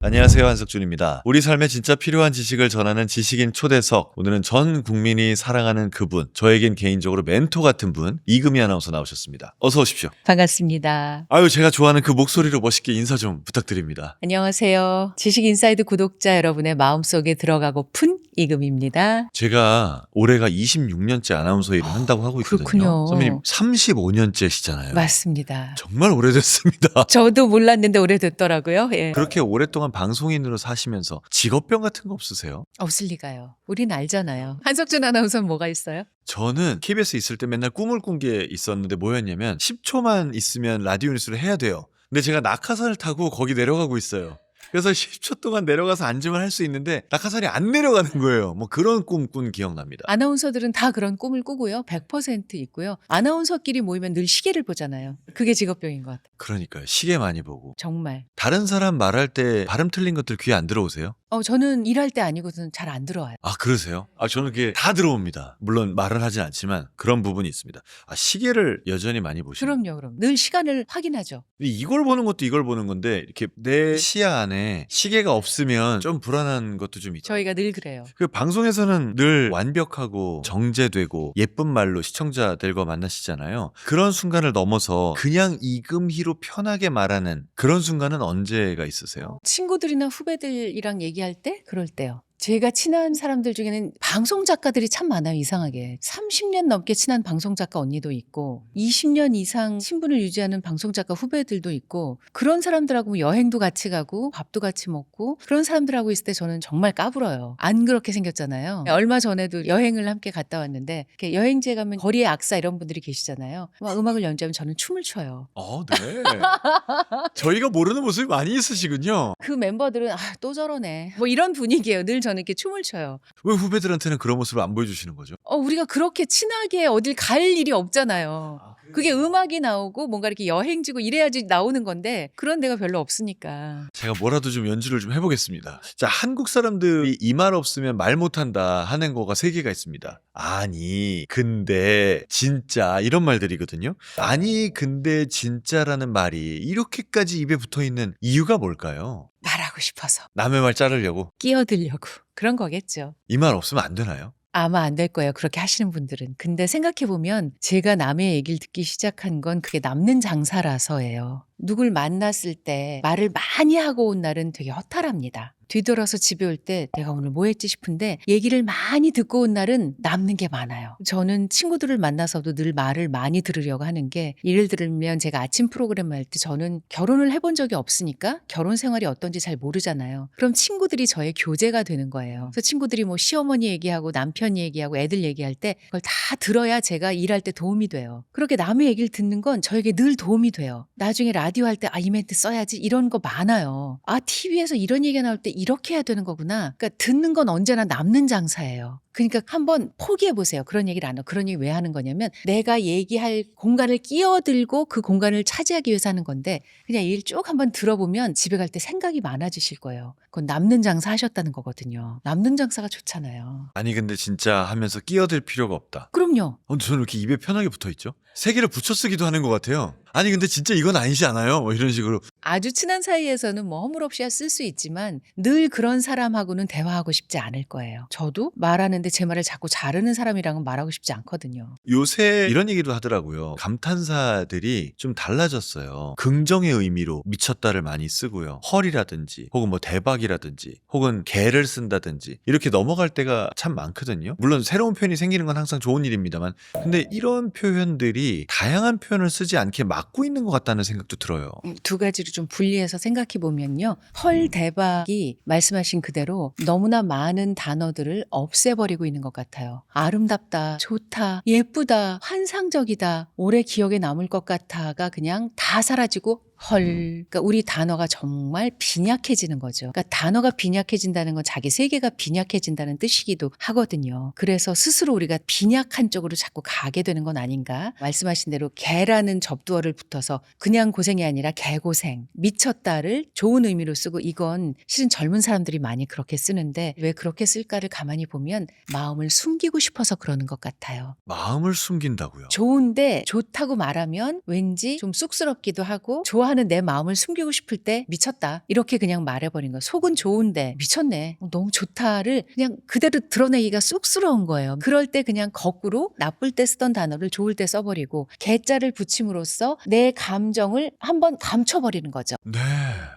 안녕하세요, 한석준입니다. 우리 삶에 진짜 필요한 지식을 전하는 지식인 초대석. 오늘은 전 국민이 사랑하는 그분, 저에겐 개인적으로 멘토 같은 분, 이금희 아나운서 나오셨습니다. 어서 오십시오. 반갑습니다. 아유, 제가 좋아하는 그 목소리로 멋있게 인사 좀 부탁드립니다. 안녕하세요. 지식인사이드 구독자 여러분의 마음속에 들어가고픈 이금입니다. 제가 올해가 26년째 아나운서 일을 한다고 하고 있거든요. 그렇군요. 선배님 35년째시잖아요. 맞습니다. 정말 오래됐습니다. 저도 몰랐는데 오래됐더라고요. 예. 그렇게 오랫동안 방송인으로 사시면서 직업병 같은 거 없으세요? 없을 리가요. 우린 알잖아요. 한석준 아나운서는 뭐가 있어요? 저는 KBS 있을 때 맨날 꿈을 꾼 게 있었는데 뭐였냐면 10초만 있으면 라디오 뉴스를 해야 돼요. 근데 제가 낙하산을 타고 거기 내려가고 있어요. 그래서 10초 동안 내려가서 앉으면 할 수 있는데 낙하산이 안 내려가는 거예요. 뭐 그런 꿈 꾼 기억납니다. 아나운서들은 다 그런 꿈을 꾸고요. 100% 있고요. 아나운서끼리 모이면 늘 시계를 보잖아요. 그게 직업병인 것 같아요. 그러니까요. 시계 많이 보고. 정말. 다른 사람 말할 때 발음 틀린 것들 귀에 안 들어오세요? 저는 일할 때 아니고서는 잘 안 들어와요. 아, 그러세요? 저는 그게 다 들어옵니다. 물론 말은 하진 않지만 그런 부분이 있습니다. 시계를 여전히 많이 보시는. 그럼. 늘 시간을 확인하죠. 근데 이걸 보는 것도 이걸 보는 건데 이렇게 내 시야 안에 시계가 없으면 좀 불안한 것도 좀 있죠. 저희가 늘 그래요. 그 방송에서는 늘 완벽하고 정제되고 예쁜 말로 시청자들과 만나시잖아요. 그런 순간을 넘어서 그냥 이금희로 편하게 말하는 그런 순간은 언제가 있으세요? 친구들이나 후배들이랑 얘기할 때 그럴 때요. 제가 친한 사람들 중에는 방송 작가들이 참 많아요. 이상하게 30년 넘게 친한 방송 작가 언니도 있고 20년 이상 친분을 유지하는 방송 작가 후배들도 있고 그런 사람들하고 여행도 같이 가고 밥도 같이 먹고 그런 사람들하고 있을 때 저는 정말 까불어요. 안 그렇게 생겼잖아요. 얼마 전에도 여행을 함께 갔다 왔는데 이렇게 여행지에 가면 거리의 악사 이런 분들이 계시잖아요. 막 음악을 연주하면 저는 춤을 춰요. 네. 저희가 모르는 모습이 많이 있으시군요. 그 멤버들은 또 저러네 뭐 이런 분위기예요. 늘 저는 이렇게 춤을 춰요. 왜 후배들한테는 그런 모습을 안 보여주시는 거죠? 우리가 그렇게 친하게 어딜 갈 일이 없잖아요. 그게 음악이 나오고 뭔가 이렇게 여행지고 이래야지 나오는 건데 그런 데가 별로 없으니까. 제가 뭐라도 좀 연주를 좀 해보겠습니다. 자, 한국 사람들이 이 말 없으면 말 못한다 하는 거가 세 개가 있습니다. 아니, 근데, 진짜 이런 말들이거든요. 아니, 근데, 진짜라는 말이 이렇게까지 입에 붙어있는 이유가 뭘까요? 말하고 싶어서 남의 말 자르려고? 끼어들려고 그런 거겠죠. 이 말 없으면 안 되나요? 아마 안 될 거예요. 그렇게 하시는 분들은. 근데 생각해보면 제가 남의 얘기를 듣기 시작한 건 그게 남는 장사라서예요. 누굴 만났을 때 말을 많이 하고 온 날은 되게 허탈합니다. 뒤돌아서 집에 올 때 내가 오늘 뭐 했지 싶은데 얘기를 많이 듣고 온 날은 남는 게 많아요. 저는 친구들을 만나서도 늘 말을 많이 들으려고 하는 게 예를 들면 제가 아침 프로그램 할 때 저는 결혼을 해본 적이 없으니까 결혼 생활이 어떤지 잘 모르잖아요. 그럼 친구들이 저의 교재가 되는 거예요. 그래서 친구들이 뭐 시어머니 얘기하고 남편 얘기하고 애들 얘기할 때 그걸 다 들어야 제가 일할 때 도움이 돼요. 그렇게 남의 얘기를 듣는 건 저에게 늘 도움이 돼요. 나중에 라디오 할 때 이 멘트 써야지 이런 거 많아요. TV에서 이런 얘기가 나올 때 이렇게 해야 되는 거구나. 그러니까 듣는 건 언제나 남는 장사예요. 그러니까 한번 포기해 보세요. 그런 얘기를 안 해요. 그런 얘기 왜 하는 거냐면 내가 얘기할 공간을 끼어들고 그 공간을 차지하기 위해서 하는 건데 그냥 얘기를 쭉 한번 들어보면 집에 갈 때 생각이 많아지실 거예요. 그건 남는 장사 하셨다는 거거든요. 남는 장사가 좋잖아요. 아니, 근데 진짜 하면서 끼어들 필요가 없다. 그럼요. 저는 이렇게 입에 편하게 붙어있죠? 세 개를 붙여 쓰기도 하는 것 같아요. 아니, 근데 진짜 이건 아니지 않아요? 뭐 이런 식으로. 아주 친한 사이에서는 뭐 허물없이 쓸 수 있지만 늘 그런 사람하고는 대화하고 싶지 않을 거예요. 저도 말하는데 제 말을 자꾸 자르는 사람이랑은 말하고 싶지 않거든요. 요새 이런 얘기도 하더라고요. 감탄사들이 좀 달라졌어요. 긍정의 의미로 미쳤다를 많이 쓰고요. 헐이라든지 혹은 뭐 대박이라든지 혹은 개를 쓴다든지 이렇게 넘어갈 때가 참 많거든요. 물론 새로운 표현이 생기는 건 항상 좋은 일입니다만 근데 이런 표현들이 다양한 표현을 쓰지 않게 막고 있는 것 같다는 생각도 들어요. 두 가지로 좀 분리해서 생각해 보면요. 헐 대박이 말씀하신 그대로 너무나 많은 단어들을 없애버리고 있는 것 같아요. 아름답다, 좋다, 예쁘다, 환상적이다, 오래 기억에 남을 것 같아가 그냥 다 사라지고 헐. 그러니까 우리 단어가 정말 빈약해지는 거죠. 그러니까 단어가 빈약해진다는 건 자기 세계가 빈약해진다는 뜻이기도 하거든요. 그래서 스스로 우리가 빈약한 쪽으로 자꾸 가게 되는 건 아닌가. 말씀하신 대로 개라는 접두어를 붙어서 그냥 고생이 아니라 개고생, 미쳤다를 좋은 의미로 쓰고 이건 실은 젊은 사람들이 많이 그렇게 쓰는데 왜 그렇게 쓸까를 가만히 보면 마음을 숨기고 싶어서 그러는 것 같아요. 마음을 숨긴다고요? 좋은데 좋다고 말하면 왠지 좀 쑥스럽기도 하고 좋아 하는 내 마음을 숨기고 싶을 때 미쳤다. 이렇게 그냥 말해버린 거예요. 속은 좋은데 미쳤네. 너무 좋다를 그냥 그대로 드러내기가 쑥스러운 거예요. 그럴 때 그냥 거꾸로 나쁠 때 쓰던 단어를 좋을 때 써버리고 개자를 붙임으로써 내 감정을 한번 감춰버리는 거죠. 네.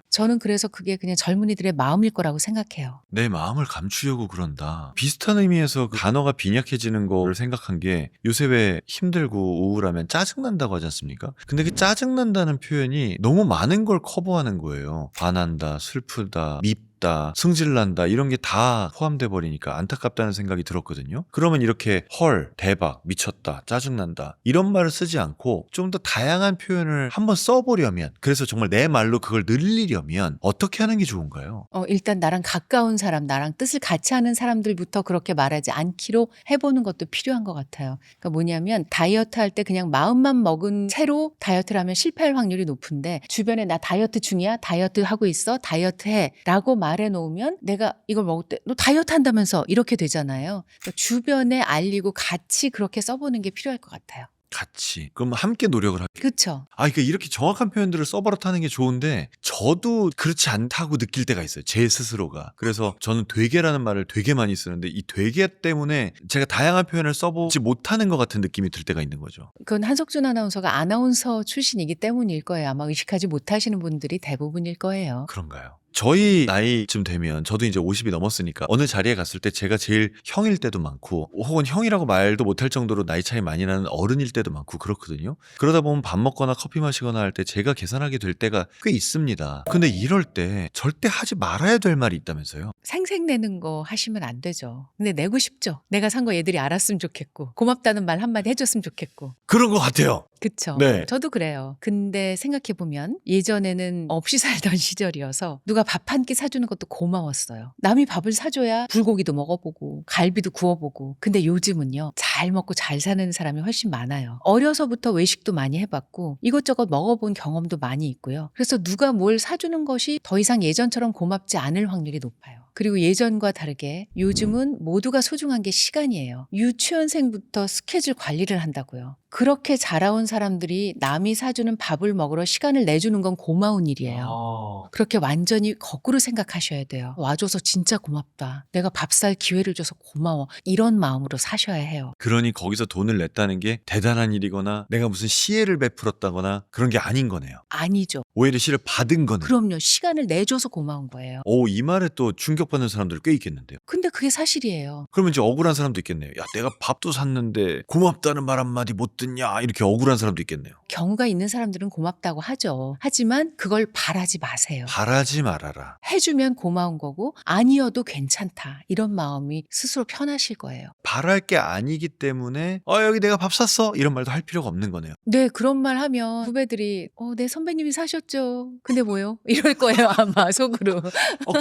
저는 그래서 그게 그냥 젊은이들의 마음일 거라고 생각해요. 내 마음을 감추려고 그런다. 비슷한 의미에서 그 단어가 빈약해지는 거를 생각한 게 요새 왜 힘들고 우울하면 짜증난다고 하지 않습니까? 근데 그 짜증난다는 표현이 너무 많은 걸 커버하는 거예요. 화난다, 슬프다, 밉다, 승질난다 이런 게 다 포함돼 버리니까 안타깝다는 생각이 들었거든요. 그러면 이렇게 헐, 대박, 미쳤다, 짜증난다 이런 말을 쓰지 않고 좀 더 다양한 표현을 한번 써보려면, 그래서 정말 내 말로 그걸 늘리려면 어떻게 하는 게 좋은가요? 일단 나랑 가까운 사람, 나랑 뜻을 같이 하는 사람들부터 그렇게 말하지 않기로 해보는 것도 필요한 것 같아요. 그러니까 뭐냐면 다이어트 할 때 그냥 마음만 먹은 채로 다이어트를 하면 실패할 확률이 높은데, 주변에 나 다이어트 중이야? 다이어트 하고 있어? 다이어트 해? 라고 말해놓으면 내가 이걸 먹을 때 너 다이어트 한다면서 이렇게 되잖아요. 그러니까 주변에 알리고 같이 그렇게 써보는 게 필요할 것 같아요. 같이. 그럼 함께 노력을 하게. 그렇죠. 그러니까 이렇게 정확한 표현들을 써버릇하는 게 좋은데 저도 그렇지 않다고 느낄 때가 있어요. 제 스스로가. 그래서 저는 되게라는 말을 되게 많이 쓰는데 이 되게 때문에 제가 다양한 표현을 써보지 못하는 것 같은 느낌이 들 때가 있는 거죠. 그건 한석준 아나운서가 아나운서 출신이기 때문일 거예요. 아마 의식하지 못하시는 분들이 대부분일 거예요. 그런가요? 저희 나이쯤 되면 저도 이제 50이 넘었으니까 어느 자리에 갔을 때 제가 제일 형일 때도 많고 혹은 형이라고 말도 못할 정도로 나이 차이 많이 나는 어른일 때도 많고 그렇거든요. 그러다 보면 밥 먹거나 커피 마시거나 할 때 제가 계산하게 될 때가 꽤 있습니다. 근데 이럴 때 절대 하지 말아야 될 말이 있다면서요? 생색내는 거 하시면 안 되죠. 근데 내고 싶죠. 내가 산 거 얘들이 알았으면 좋겠고 고맙다는 말 한마디 해줬으면 좋겠고. 그런 것 같아요. 그쵸. 네. 저도 그래요. 근데 생각해보면 예전에는 없이 살던 시절이어서 누가 밥 한 끼 사주는 것도 고마웠어요. 남이 밥을 사줘야 불고기도 먹어보고 갈비도 구워보고. 근데 요즘은요, 잘 먹고 잘 사는 사람이 훨씬 많아요. 어려서부터 외식도 많이 해봤고 이것저것 먹어본 경험도 많이 있고요. 그래서 누가 뭘 사주는 것이 더 이상 예전처럼 고맙지 않을 확률이 높아요. 그리고 예전과 다르게 요즘은 모두가 소중한 게 시간이에요. 유치원생부터 스케줄 관리를 한다고요. 그렇게 자라온 사람들이 남이 사주는 밥을 먹으러 시간을 내주는 건 고마운 일이에요. 그렇게 완전히 거꾸로 생각하셔야 돼요. 와줘서 진짜 고맙다. 내가 밥 살 기회를 줘서 고마워. 이런 마음으로 사셔야 해요. 그러니 거기서 돈을 냈다는 게 대단한 일이거나 내가 무슨 시혜를 베풀었다거나 그런 게 아닌 거네요. 아니죠. 오히려 시를 받은 거네요. 그럼요. 시간을 내줘서 고마운 거예요. 이 말에 또 충격받는 사람들 꽤 있겠는데요. 근데 그게 사실이에요. 그러면 이제 억울한 사람도 있겠네요. 야, 내가 밥도 샀는데 고맙다는 말 한마디 못 듣냐 이렇게 억울한 사람도 있겠네요. 경우가 있는 사람들은 고맙다고 하죠. 하지만 그걸 바라지 마세요. 바라지 말아라. 해주면 고마운 거고 아니어도 괜찮다. 이런 마음이 스스로 편하실 거예요. 바랄 게 아니기 때문에 여기 내가 밥 샀어 이런 말도 할 필요가 없는 거네요. 네, 그런 말 하면 후배들이 네 선배님이 사셨죠. 근데 뭐요? 이럴 거예요 아마 속으로.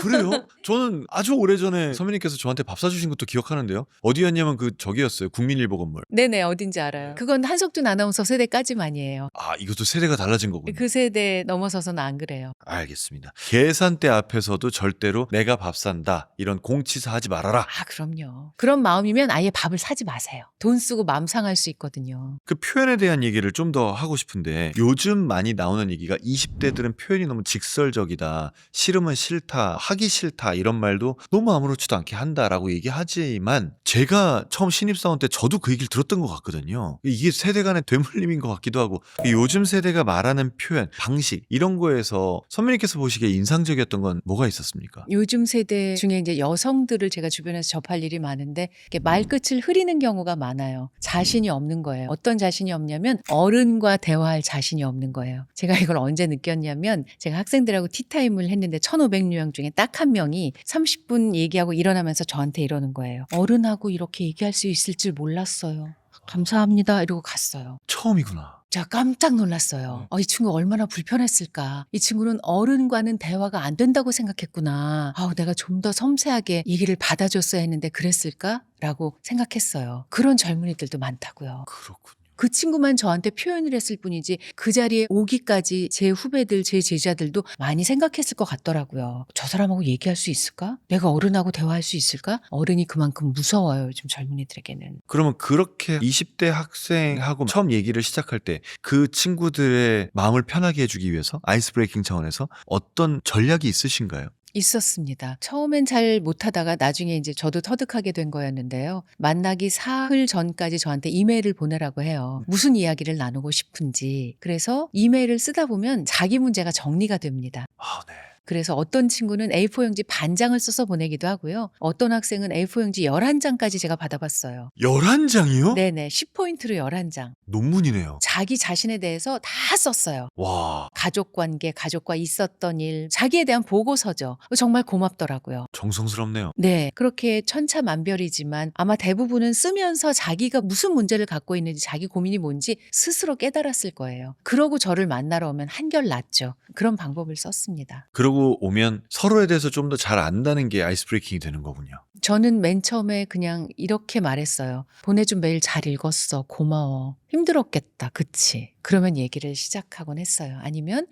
그래요? 저는 아주 오래전에 선배님께서 저한테 밥 사주신 것도 기억하는데요. 어디였냐면 저기였어요. 국민일보 건물. 네네, 어딘지 알아요. 그건 한석준 아나운서 세대까지만이에요. 이것도 세대가 달라진 거군요. 그 세대 넘어서서는 안 그래요. 알겠습니다. 계산대 앞에서도 절대로 내가 밥 산다 이런 공치사 하지 말아라. 그럼요. 그런 마음이면 아예 밥을 사지 마세요. 돈 쓰고 마음 상할 수 있거든요. 그 표현에 대한 얘기를 좀 더 하고 싶은데 요즘 많이 나오는 얘기가 20대들은 표현이 너무 직설적이다. 싫으면 싫다. 하기 싫다. 이런 말도 너무 아무렇지도 않게 한다라고 얘기하지만 제가 처음 신입사원 때 저도 그 얘기를 들었던 것 같거든요. 이게 세대 간의 되물림인 것 같기도 하고 요즘 세대가 말하는 표현, 방식 이런 거에서 선배님께서 보시기에 인상적이었던 건 뭐가 있었습니까? 요즘 세대 중에 이제 여성들을 제가 주변에서 접할 일이 많은데 이렇게 말끝을 흐리는 경우가 많아요. 자신이 없는 거예요. 어떤 자신이 없냐면 어른과 대화할 자신이 없는 거예요. 제가 이걸 언제 느꼈냐면 제가 학생들하고 티타임을 했는데 1,500명 중에 딱 한 명이 30분 얘기하고 일어나면서 저한테 이러는 거예요. 어른하고 이렇게 얘기할 수 있을 줄 몰랐어요. 감사합니다. 이러고 갔어요. 처음이구나. 제가 깜짝 놀랐어요. 이 친구 얼마나 불편했을까. 이 친구는 어른과는 대화가 안 된다고 생각했구나. 내가 좀 더 섬세하게 얘기를 받아줬어야 했는데 그랬을까? 라고 생각했어요. 그런 젊은이들도 많다고요. 그렇군요. 그 친구만 저한테 표현을 했을 뿐이지 그 자리에 오기까지 제 후배들, 제 제자들도 많이 생각했을 것 같더라고요. 저 사람하고 얘기할 수 있을까? 내가 어른하고 대화할 수 있을까? 어른이 그만큼 무서워요, 요즘 젊은이들에게는. 그러면 그렇게 20대 학생하고 처음 얘기를 시작할 때 그 친구들의 마음을 편하게 해주기 위해서 아이스 브레이킹 차원에서 어떤 전략이 있으신가요? 있었습니다. 처음엔 잘 못하다가 나중에 이제 저도 터득하게 된 거였는데요. 만나기 사흘 전까지 저한테 이메일을 보내라고 해요. 무슨 이야기를 나누고 싶은지. 그래서 이메일을 쓰다 보면 자기 문제가 정리가 됩니다. 아, 네. 그래서 어떤 친구는 A4 용지 반장을 써서 보내기도 하고요. 어떤 학생은 A4 용지 11장까지 제가 받아봤어요. 11장이요? 네네. 10포인트로 11장. 논문이네요. 자기 자신에 대해서 다 썼어요. 와, 가족 관계, 가족과 있었던 일, 자기에 대한 보고서죠. 정말 고맙더라고요. 정성스럽네요. 네. 그렇게 천차만별이지만 아마 대부분은 쓰면서 자기가 무슨 문제를 갖고 있는지 자기 고민이 뭔지 스스로 깨달았을 거예요. 그러고 저를 만나러 오면 한결 낫죠. 그런 방법을 썼습니다. 그러고 오면 서로에 대해서 좀 더 잘 안다는 게 아이스 브레이킹이 되는 거군요. 저는 맨 처음에 그냥 이렇게 말했어요. 보내준 메일 잘 읽었어. 고마워. 힘들었겠다. 그치? 그러면 얘기를 시작하곤 했어요. 아니면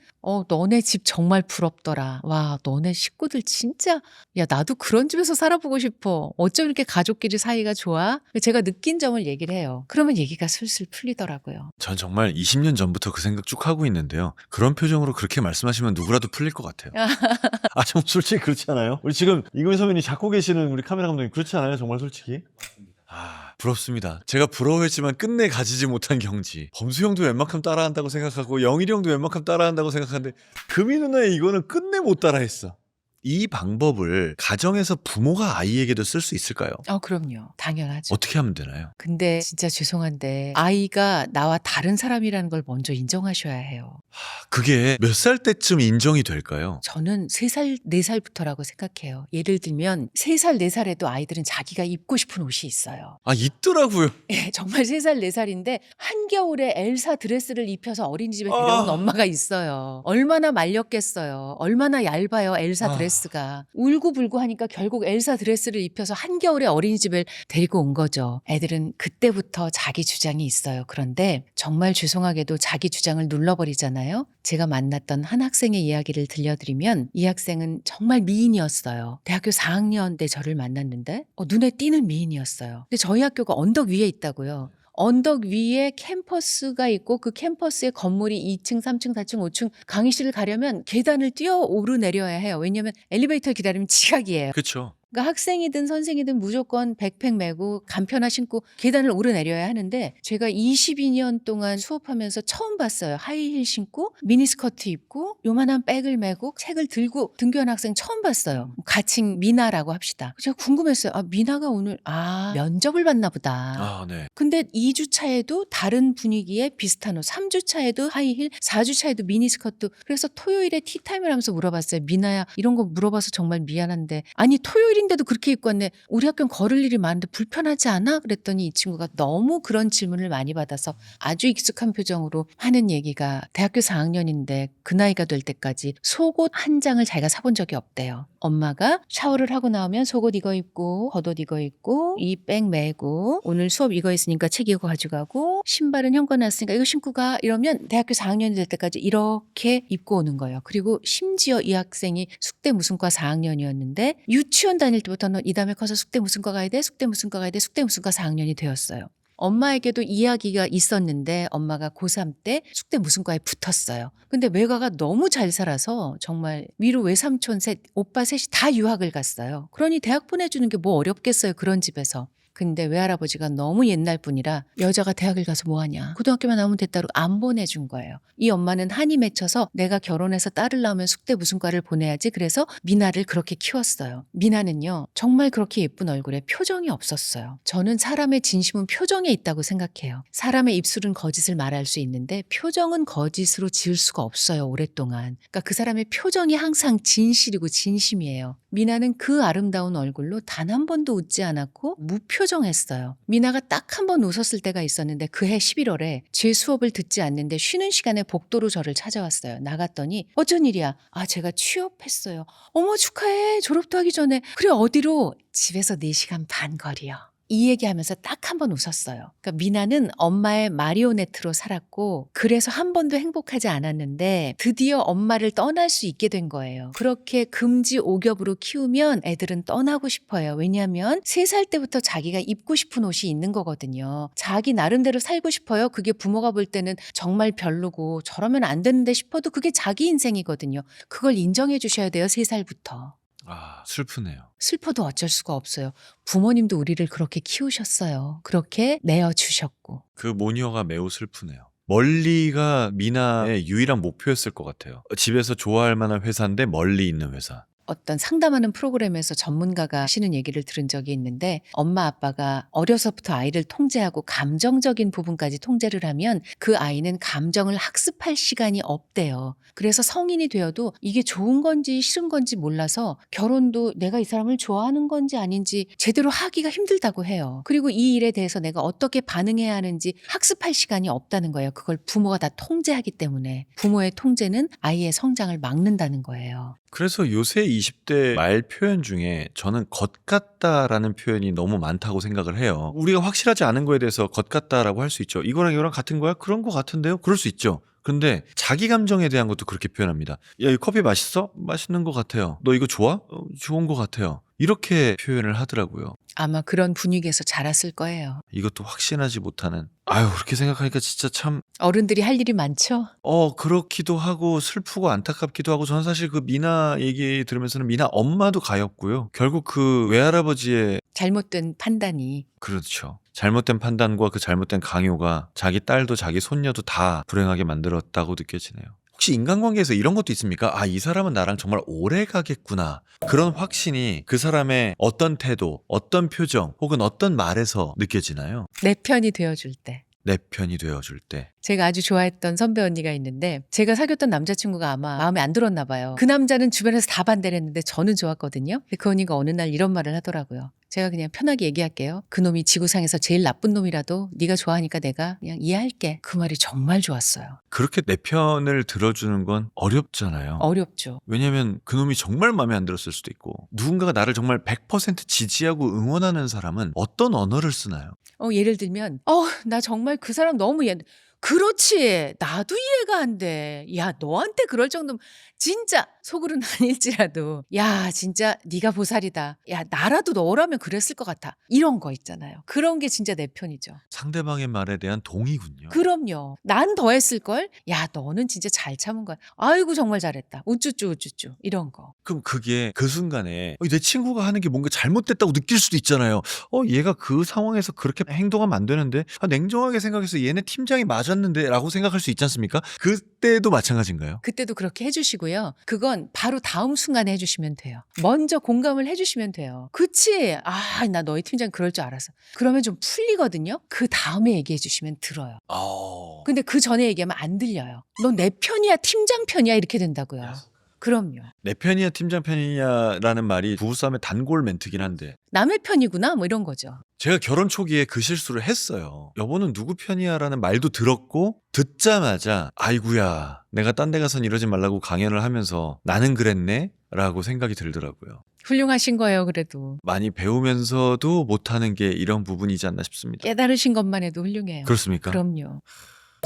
너네 집 정말 부럽더라. 와, 너네 식구들 진짜 야, 나도 그런 집에서 살아보고 싶어. 어쩜 이렇게 가족끼리 사이가 좋아? 제가 느낀 점을 얘기를 해요. 그러면 얘기가 슬슬 풀리더라고요. 전 정말 20년 전부터 그 생각 쭉 하고 있는데요. 그런 표정으로 그렇게 말씀하시면 누구라도 풀릴 것 같아요. 아, 정 솔직히 그렇지 않아요? 우리 지금 이금희 선배님 잡고 계시는 우리 카메라 감독님 그렇지 않아요? 정말 솔직히? 아, 부럽습니다. 제가 부러워했지만 끝내 가지지 못한 경지. 범수 형도 웬만큼 따라한다고 생각하고 영일이 형도 웬만큼 따라한다고 생각하는데 금희 누나의 이거는 끝내 못 따라했어. 이 방법을 가정에서 부모가 아이에게도 쓸 수 있을까요? 그럼요. 당연하죠. 어떻게 하면 되나요? 근데 진짜 죄송한데 아이가 나와 다른 사람이라는 걸 먼저 인정하셔야 해요. 그게 몇 살 때쯤 인정이 될까요? 저는 3살, 4살부터라고 생각해요. 예를 들면 3살, 4살에도 아이들은 자기가 입고 싶은 옷이 있어요. 아, 있더라고요. 예, 정말 3살, 4살인데 한겨울에 엘사 드레스를 입혀서 어린이집에 데려온 엄마가 있어요. 얼마나 말렸겠어요. 얼마나 얇아요, 엘사 드레스가. 울고불고 하니까 결국 엘사 드레스를 입혀서 한겨울에 어린이집을 데리고 온 거죠. 애들은 그때부터 자기 주장이 있어요. 그런데 정말 죄송하게도 자기 주장을 눌러버리잖아요. 제가 만났던 한 학생의 이야기를 들려드리면 이 학생은 정말 미인이었어요. 대학교 4학년 때 저를 만났는데 눈에 띄는 미인이었어요. 근데 저희 학교가 언덕 위에 있다고요. 언덕 위에 캠퍼스가 있고 그 캠퍼스의 건물이 2층, 3층, 4층, 5층 강의실을 가려면 계단을 뛰어 오르내려야 해요. 왜냐하면 엘리베이터 기다리면 지각이에요. 그렇죠. 그러니까 학생이든 선생이든 무조건 백팩 메고 간편화 신고 계단을 오르내려야 하는데 제가 22년 동안 수업하면서 처음 봤어요. 하이힐 신고 미니스커트 입고 요만한 백을 메고 책을 들고 등교한 학생 처음 봤어요. 가칭 미나라고 합시다. 제가 궁금했어요. 미나가 오늘 면접을 받나 보다. 아, 네. 근데 2주차에도 다른 분위기에 비슷한 옷, 3주차에도 하이힐, 4주차에도 미니스커트. 그래서 토요일에 티타임을 하면서 물어봤어요. 미나야, 이런 거 물어봐서 정말 미안한데 아니 토요일인데도 그렇게 입고 왔네. 우리 학교는 걸을 일이 많은데 불편하지 않아? 그랬더니 이 친구가 너무 그런 질문을 많이 받아서 아주 익숙한 표정으로 하는 얘기가 대학교 4학년인데 그 나이가 될 때까지 속옷 한 장을 자기가 사본 적이 없대요. 엄마가 샤워를 하고 나오면 속옷 이거 입고 겉옷 이거 입고 이 백 메고 오늘 수업 이거 있으니까 책 이거 가져가고 신발은 형 거 놨으니까 이거 신고 가 이러면 대학교 4학년이 될 때까지 이렇게 입고 오는 거예요. 그리고 심지어 이 학생이 숙대 무슨 과 4학년이었는데 유치원 다닐 때부터 너 이 다음에 커서 숙대 무슨 과 가야 돼? 숙대 무슨 과 가야 돼? 숙대 무슨 과 4학년이 되었어요. 엄마에게도 이야기가 있었는데 엄마가 고3 때 숙대 무슨 과에 붙었어요. 근데 외가가 너무 잘 살아서 정말 위로 외삼촌 셋, 오빠 셋이 다 유학을 갔어요. 그러니 대학 보내주는 게 뭐 어렵겠어요. 그런 집에서. 근데 외할아버지가 너무 옛날 분이라 여자가 대학을 가서 뭐하냐. 고등학교만 나오면 됐다고 안 보내준 거예요. 이 엄마는 한이 맺혀서 내가 결혼해서 딸을 낳으면 숙대 무슨 과를 보내야지. 그래서 미나를 그렇게 키웠어요. 미나는요. 정말 그렇게 예쁜 얼굴에 표정이 없었어요. 저는 사람의 진심은 표정에 있다고 생각해요. 사람의 입술은 거짓을 말할 수 있는데 표정은 거짓으로 지을 수가 없어요. 오랫동안. 그러니까 그 사람의 표정이 항상 진실이고 진심이에요. 미나는 그 아름다운 얼굴로 단 한 번도 웃지 않았고 무표정했어요. 미나가 딱 한 번 웃었을 때가 있었는데 그해 11월에 제 수업을 듣지 않는데 쉬는 시간에 복도로 저를 찾아왔어요. 나갔더니 어쩐 일이야? 제가 취업했어요. 어머 축하해. 졸업도 하기 전에. 그래 어디로? 집에서 4시간 반 거리요. 이 얘기하면서 딱 한 번 웃었어요. 그러니까 미나는 엄마의 마리오네트로 살았고 그래서 한 번도 행복하지 않았는데 드디어 엄마를 떠날 수 있게 된 거예요. 그렇게 금지옥엽으로 키우면 애들은 떠나고 싶어요. 왜냐하면 3살 때부터 자기가 입고 싶은 옷이 있는 거거든요. 자기 나름대로 살고 싶어요. 그게 부모가 볼 때는 정말 별로고 저러면 안 되는데 싶어도 그게 자기 인생이거든요. 그걸 인정해 주셔야 돼요. 3살부터. 아, 슬프네요. 슬퍼도 어쩔 수가 없어요. 부모님도 우리를 그렇게 키우셨어요. 그렇게 내어주셨고. 그 모녀가 매우 슬프네요. 멀리가 미나의 유일한 목표였을 것 같아요. 집에서 좋아할 만한 회사인데 멀리 있는 회사. 어떤 상담하는 프로그램에서 전문가가 하시는 얘기를 들은 적이 있는데 엄마 아빠가 어려서부터 아이를 통제하고 감정적인 부분까지 통제를 하면 그 아이는 감정을 학습할 시간이 없대요. 그래서 성인이 되어도 이게 좋은 건지 싫은 건지 몰라서 결혼도 내가 이 사람을 좋아하는 건지 아닌지 제대로 하기가 힘들다고 해요. 그리고 이 일에 대해서 내가 어떻게 반응해야 하는지 학습할 시간이 없다는 거예요. 그걸 부모가 다 통제하기 때문에 부모의 통제는 아이의 성장을 막는다는 거예요. 그래서 요새 20대 말 표현 중에 저는 것 같다라는 표현이 너무 많다고 생각을 해요. 우리가 확실하지 않은 거에 대해서 것 같다라고 할 수 있죠. 이거랑 이거랑 같은 거야? 그런 거 같은데요? 그럴 수 있죠. 근데 자기 감정에 대한 것도 그렇게 표현합니다. 야, 이 커피 맛있어? 맛있는 것 같아요. 너 이거 좋아? 좋은 것 같아요. 이렇게 표현을 하더라고요. 아마 그런 분위기에서 자랐을 거예요. 이것도 확신하지 못하는. 아유, 그렇게 생각하니까 진짜 참 어른들이 할 일이 많죠? 그렇기도 하고 슬프고 안타깝기도 하고 저는 사실 그 미나 얘기 들으면서는 미나 엄마도 가엾고요. 결국 그 외할아버지의 잘못된 판단이. 그렇죠. 잘못된 판단과 그 잘못된 강요가 자기 딸도 자기 손녀도 다 불행하게 만들었다고 느껴지네요. 혹시 인간관계에서 이런 것도 있습니까? 아, 이 사람은 나랑 정말 오래 가겠구나. 그런 확신이 그 사람의 어떤 태도, 어떤 표정, 혹은 어떤 말에서 느껴지나요? 내 편이 되어줄 때. 내 편이 되어줄 때. 제가 아주 좋아했던 선배 언니가 있는데 제가 사귀었던 남자친구가 아마 마음에 안 들었나 봐요. 그 남자는 주변에서 다 반대를 했는데 저는 좋았거든요. 근데 그 언니가 어느 날 이런 말을 하더라고요. 제가 그냥 편하게 얘기할게요. 그놈이 지구상에서 제일 나쁜 놈이라도 네가 좋아하니까 내가 그냥 이해할게. 그 말이 정말 좋았어요. 그렇게 내 편을 들어주는 건 어렵잖아요. 어렵죠. 왜냐면 그놈이 정말 마음에 안 들었을 수도 있고 누군가가 나를 정말 100% 지지하고 응원하는 사람은 어떤 언어를 쓰나요? 예를 들면 나 정말 그 사람 너무 그렇지. 나도 이해가 안 돼. 야, 너한테 그럴 정도면 진짜 속으로는 아닐지라도 야, 진짜 네가 보살이다. 야, 나라도 너라면 그랬을 것 같아. 이런 거 있잖아요. 그런 게 진짜 내 편이죠. 상대방의 말에 대한 동의군요. 그럼요. 난 더 했을걸? 야, 너는 진짜 잘 참은 거야. 아이고, 정말 잘했다. 우쭈쭈, 우쭈쭈. 이런 거. 그럼 그게 그 순간에 내 친구가 하는 게 뭔가 잘못됐다고 느낄 수도 있잖아요. 얘가 그 상황에서 그렇게 행동하면 안 되는데 냉정하게 생각해서 얘네 팀장이 맞았는데 라고 생각할 수 있지 않습니까? 그때도 마찬가지인가요? 그때도 그렇게 해주시고요. 그건 바로 다음 순간에 해주시면 돼요. 먼저 공감을 해주시면 돼요. 그치? 아, 나 너희 팀장 그럴 줄 알았어. 그러면 좀 풀리거든요. 그 다음에 얘기해 주시면 들어요. 근데 그 전에 얘기하면 안 들려요. 넌 내 편이야, 팀장 편이야 이렇게 된다고요. 그럼요. 내 편이야 팀장 편이냐라는 말이 부부싸움의 단골 멘트긴 한데 남의 편이구나 뭐 이런 거죠. 제가 결혼 초기에 그 실수를 했어요. 여보는 누구 편이야 라는 말도 들었고 듣자마자 아이구야 내가 딴 데 가선 이러지 말라고 강연을 하면서 나는 그랬네? 라고 생각이 들더라고요. 훌륭하신 거예요 그래도. 많이 배우면서도 못하는 게 이런 부분이지 않나 싶습니다. 깨달으신 것만 해도 훌륭해요. 그렇습니까? 그럼요.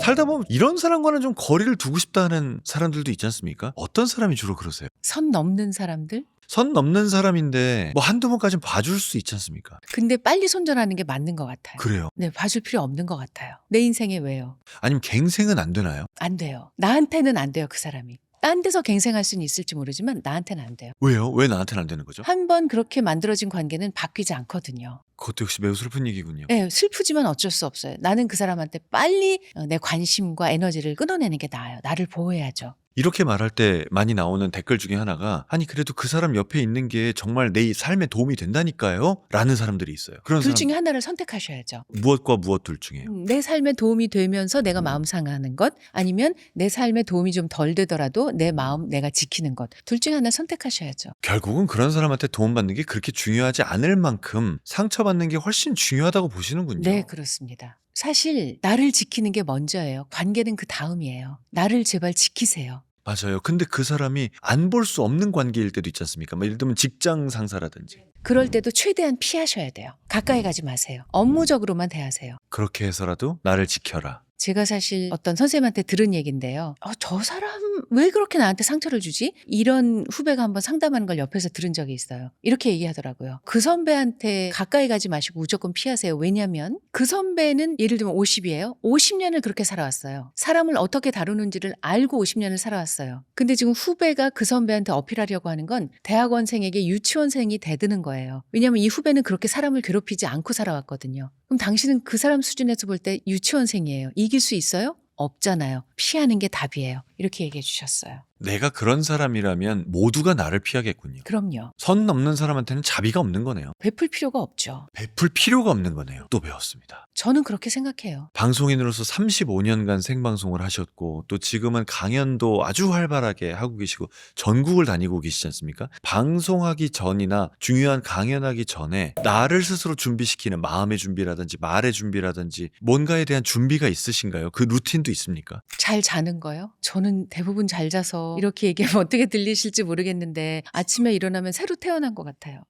살다 보면 이런 사람과는 좀 거리를 두고 싶다는 사람들도 있지 않습니까? 어떤 사람이 주로 그러세요? 선 넘는 사람들? 선 넘는 사람인데 뭐 한두 번까지는 봐줄 수 있지 않습니까? 근데 빨리 손절하는 게 맞는 것 같아요. 그래요. 네, 봐줄 필요 없는 것 같아요. 내 인생에 왜요? 아니면 갱생은 안 되나요? 안 돼요. 나한테는 안 돼요, 그 사람이. 딴 데서 갱생할 수는 있을지 모르지만 나한테는 안 돼요. 왜요? 왜 나한테는 안 되는 거죠? 한 번 그렇게 만들어진 관계는 바뀌지 않거든요. 그것도 역시 매우 슬픈 얘기군요. 네, 슬프지만 어쩔 수 없어요. 나는 그 사람한테 빨리 내 관심과 에너지를 끊어내는 게 나아요. 나를 보호해야죠. 이렇게 말할 때 많이 나오는 댓글 중에 하나가 아니 그래도 그 사람 옆에 있는 게 정말 내 삶에 도움이 된다니까요? 라는 사람들이 있어요. 그런 둘 사람 중에 하나를 선택하셔야죠. 무엇과 무엇 둘 중에요? 내 삶에 도움이 되면서 내가 마음 상하는 것 아니면 내 삶에 도움이 좀 덜 되더라도 내 마음 내가 지키는 것 둘 중에 하나 선택하셔야죠. 결국은 그런 사람한테 도움받는 게 그렇게 중요하지 않을 만큼 상처받는 게 훨씬 중요하다고 보시는군요. 네, 그렇습니다. 사실 나를 지키는 게 먼저예요. 관계는 그 다음이에요. 나를 제발 지키세요. 맞아요. 근데 그 사람이 안 볼 수 없는 관계일 때도 있지 않습니까? 뭐 예를 들면 직장 상사라든지. 그럴 때도 최대한 피하셔야 돼요. 가까이 가지 마세요. 업무적으로만 대하세요. 그렇게 해서라도 나를 지켜라. 제가 사실 어떤 선생님한테 들은 얘기인데요. 저 사람 왜 그렇게 나한테 상처를 주지? 이런 후배가 한번 상담하는 걸 옆에서 들은 적이 있어요. 이렇게 얘기하더라고요. 그 선배한테 가까이 가지 마시고 무조건 피하세요. 왜냐면 그 선배는 예를 들면 50이에요. 50년을 그렇게 살아왔어요. 사람을 어떻게 다루는지를 알고 50년을 살아왔어요. 근데 지금 후배가 그 선배한테 어필하려고 하는 건 대학원생에게 유치원생이 대드는 거예요. 왜냐면 이 후배는 그렇게 사람을 괴롭히지 않고 살아왔거든요. 그럼 당신은 그 사람 수준에서 볼 때 유치원생이에요. 이길 수 있어요? 없잖아요. 피하는 게 답이에요. 이렇게 얘기해 주셨어요. 내가 그런 사람이라면 모두가 나를 피하겠군요. 그럼요. 선 넘는 사람한테는 자비가 없는 거네요. 베풀 필요가 없죠. 베풀 필요가 없는 거네요. 또 배웠습니다. 저는 그렇게 생각해요. 방송인으로서 35년간 생방송을 하셨고 또 지금은 강연도 아주 활발하게 하고 계시고 전국을 다니고 계시지 않습니까? 방송하기 전이나 중요한 강연하기 전에 나를 스스로 준비시키는 마음의 준비라든지 말의 준비라든지 뭔가에 대한 준비가 있으신가요? 그 루틴도 있습니까? 잘 자는 거요? 저는 대부분 잘 자서 이렇게 얘기하면 어떻게 들리실지 모르겠는데 아침에 일어나면 새로 태어난 것 같아요.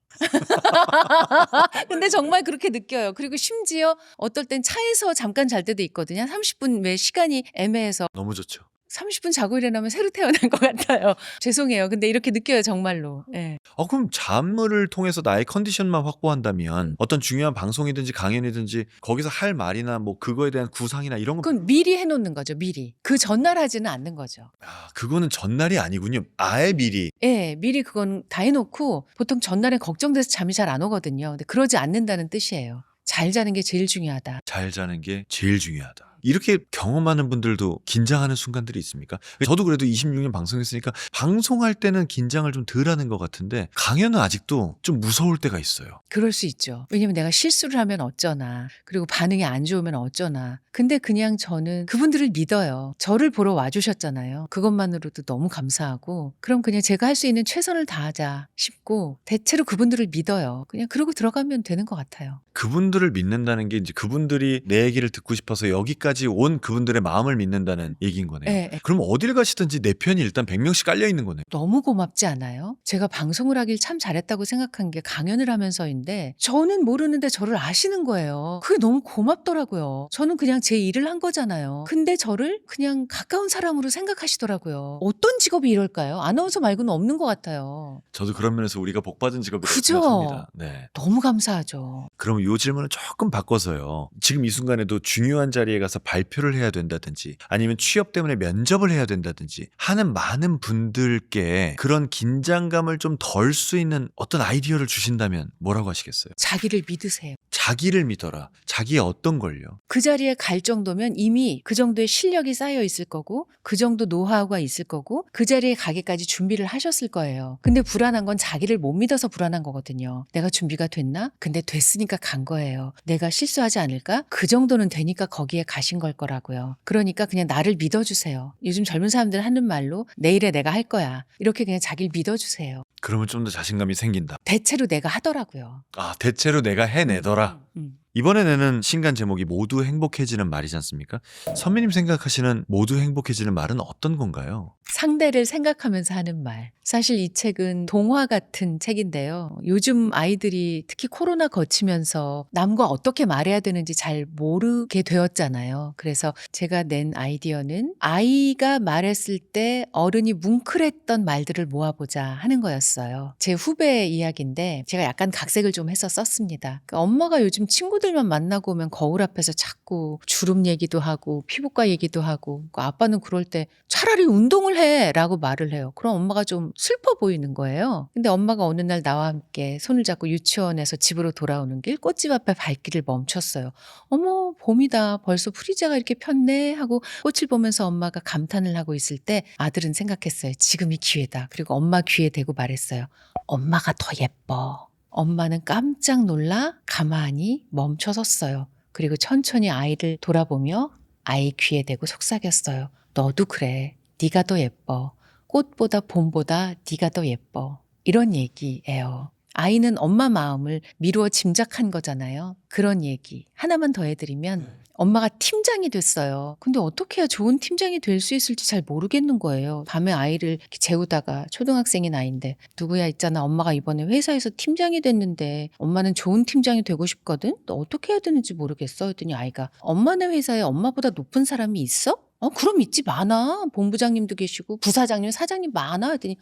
근데 정말 그렇게 느껴요. 그리고 심지어 어떨 땐 차에서 잠깐 잘 때도 있거든요. 30분 왜 시간이 애매해서 너무 좋죠. 30분 자고 일어나면 새로 태어난 것 같아요. 죄송해요. 근데 이렇게 느껴요, 정말로. 예. 그럼 잠을 통해서 나의 컨디션만 확보한다면 어떤 중요한 방송이든지 강연이든지 거기서 할 말이나 뭐 그거에 대한 구상이나 이런 거 그건 미리 해놓는 거죠, 미리. 그 전날 하지는 않는 거죠. 그거는 전날이 아니군요. 아예 미리. 예, 미리 그건 다 해놓고 보통 전날에 걱정돼서 잠이 잘 안 오거든요. 근데 그러지 않는다는 뜻이에요. 잘 자는 게 제일 중요하다. 잘 자는 게 제일 중요하다. 이렇게 경험하는 분들도 긴장하는 순간들이 있습니까? 저도 그래도 26년 방송했으니까 방송할 때는 긴장을 좀 덜 하는 것 같은데 강연은 아직도 좀 무서울 때가 있어요. 그럴 수 있죠. 왜냐면 내가 실수를 하면 어쩌나. 그리고 반응이 안 좋으면 어쩌나. 근데 그냥 저는 그분들을 믿어요. 저를 보러 와주셨잖아요. 그것만으로도 너무 감사하고 그럼 그냥 제가 할 수 있는 최선을 다하자 싶고 대체로 그분들을 믿어요. 그냥 그러고 들어가면 되는 것 같아요. 그분들을 믿는다는 게 이제 그분들이 내 얘기를 듣고 싶어서 여기까지 온 그분들의 마음을 믿는다는 얘기인 거네요. 예, 예. 그럼 어딜 가시든지 내 편이 일단 100명씩 깔려 있는 거네요. 너무 고맙지 않아요? 제가 방송을 하길 참 잘했다고 생각한 게 강연을 하면서인데 저는 모르는데 저를 아시는 거예요. 그게 너무 고맙더라고요. 저는 그냥 제 일을 한 거잖아요. 근데 저를 그냥 가까운 사람으로 생각하시더라고요. 어떤 직업이 이럴까요? 아나운서 말고는 없는 것 같아요. 저도 그런 면에서 우리가 복받은 직업이라고 그죠? 생각합니다. 네. 너무 감사하죠. 그럼 이 질문은 조금 바꿔서요. 지금 이 순간에도 중요한 자리에 가서 발표를 해야 된다든지 아니면 취업 때문에 면접을 해야 된다든지 하는 많은 분들께 그런 긴장감을 좀 덜 수 있는 어떤 아이디어를 주신다면 뭐라고 하시겠어요? 자기를 믿으세요. 자기를 믿어라. 자기의 어떤 걸요? 그 자리에 갈 정도면 이미 그 정도의 실력이 쌓여 있을 거고 그 정도 노하우가 있을 거고 그 자리에 가기까지 준비를 하셨을 거예요. 근데 불안한 건 자기를 못 믿어서 불안한 거거든요. 내가 준비가 됐나? 근데 됐으니까 간 거예요. 내가 실수하지 않을까? 그 정도는 되니까 거기에 가신 걸 거라고요. 그러니까 그냥 나를 믿어주세요. 요즘 젊은 사람들 하는 말로 내일에 내가 할 거야. 이렇게 그냥 자기를 믿어주세요. 그러면 좀 더 자신감이 생긴다. 대체로 내가 하더라고요. 대체로 내가 해내더라. 음. 이번에 내는 신간 제목이 모두 행복해지는 말이지 않습니까? 선배님 생각하시는 모두 행복해지는 말은 어떤 건가요? 상대를 생각하면서 하는 말. 사실 이 책은 동화 같은 책인데요. 요즘 아이들이 특히 코로나 거치면서 남과 어떻게 말해야 되는지 잘 모르게 되었잖아요. 그래서 제가 낸 아이디어는 아이가 말했을 때 어른이 뭉클했던 말들을 모아보자 하는 거였어요. 제 후배 이야기인데 제가 약간 각색을 좀 해서 썼습니다. 그러니까 엄마가 요즘 친구들만 만나고 오면 거울 앞에서 자꾸 주름 얘기도 하고 피부과 얘기도 하고 그러니까 아빠는 그럴 때 차라리 운동을 해 라고 말을 해요. 그럼 엄마가 좀 슬퍼 보이는 거예요. 근데 엄마가 어느 날 나와 함께 손을 잡고 유치원에서 집으로 돌아오는 길 꽃집 앞에 발길을 멈췄어요. 어머 봄이다. 벌써 프리자가 이렇게 폈네 하고 꽃을 보면서 엄마가 감탄을 하고 있을 때 아들은 생각했어요. 지금이 기회다. 그리고 엄마 귀에 대고 말했어요. 엄마가 더 예뻐. 엄마는 깜짝 놀라 가만히 멈춰섰어요. 그리고 천천히 아이를 돌아보며 아이 귀에 대고 속삭였어요. 너도 그래. 네가 더 예뻐. 꽃보다 봄보다 네가 더 예뻐. 이런 얘기예요. 아이는 엄마 마음을 미루어 짐작한 거잖아요. 그런 얘기 하나만 더 해드리면 엄마가 팀장이 됐어요. 근데 어떻게 해야 좋은 팀장이 될 수 있을지 잘 모르겠는 거예요. 밤에 아이를 이렇게 재우다가 초등학생인 아이인데 누구야 있잖아 엄마가 이번에 회사에서 팀장이 됐는데 엄마는 좋은 팀장이 되고 싶거든? 너 어떻게 해야 되는지 모르겠어 했더니 아이가 엄마네 회사에 엄마보다 높은 사람이 있어? 그럼 있지 많아. 본부장님도 계시고 부사장님 사장님 많아 했더니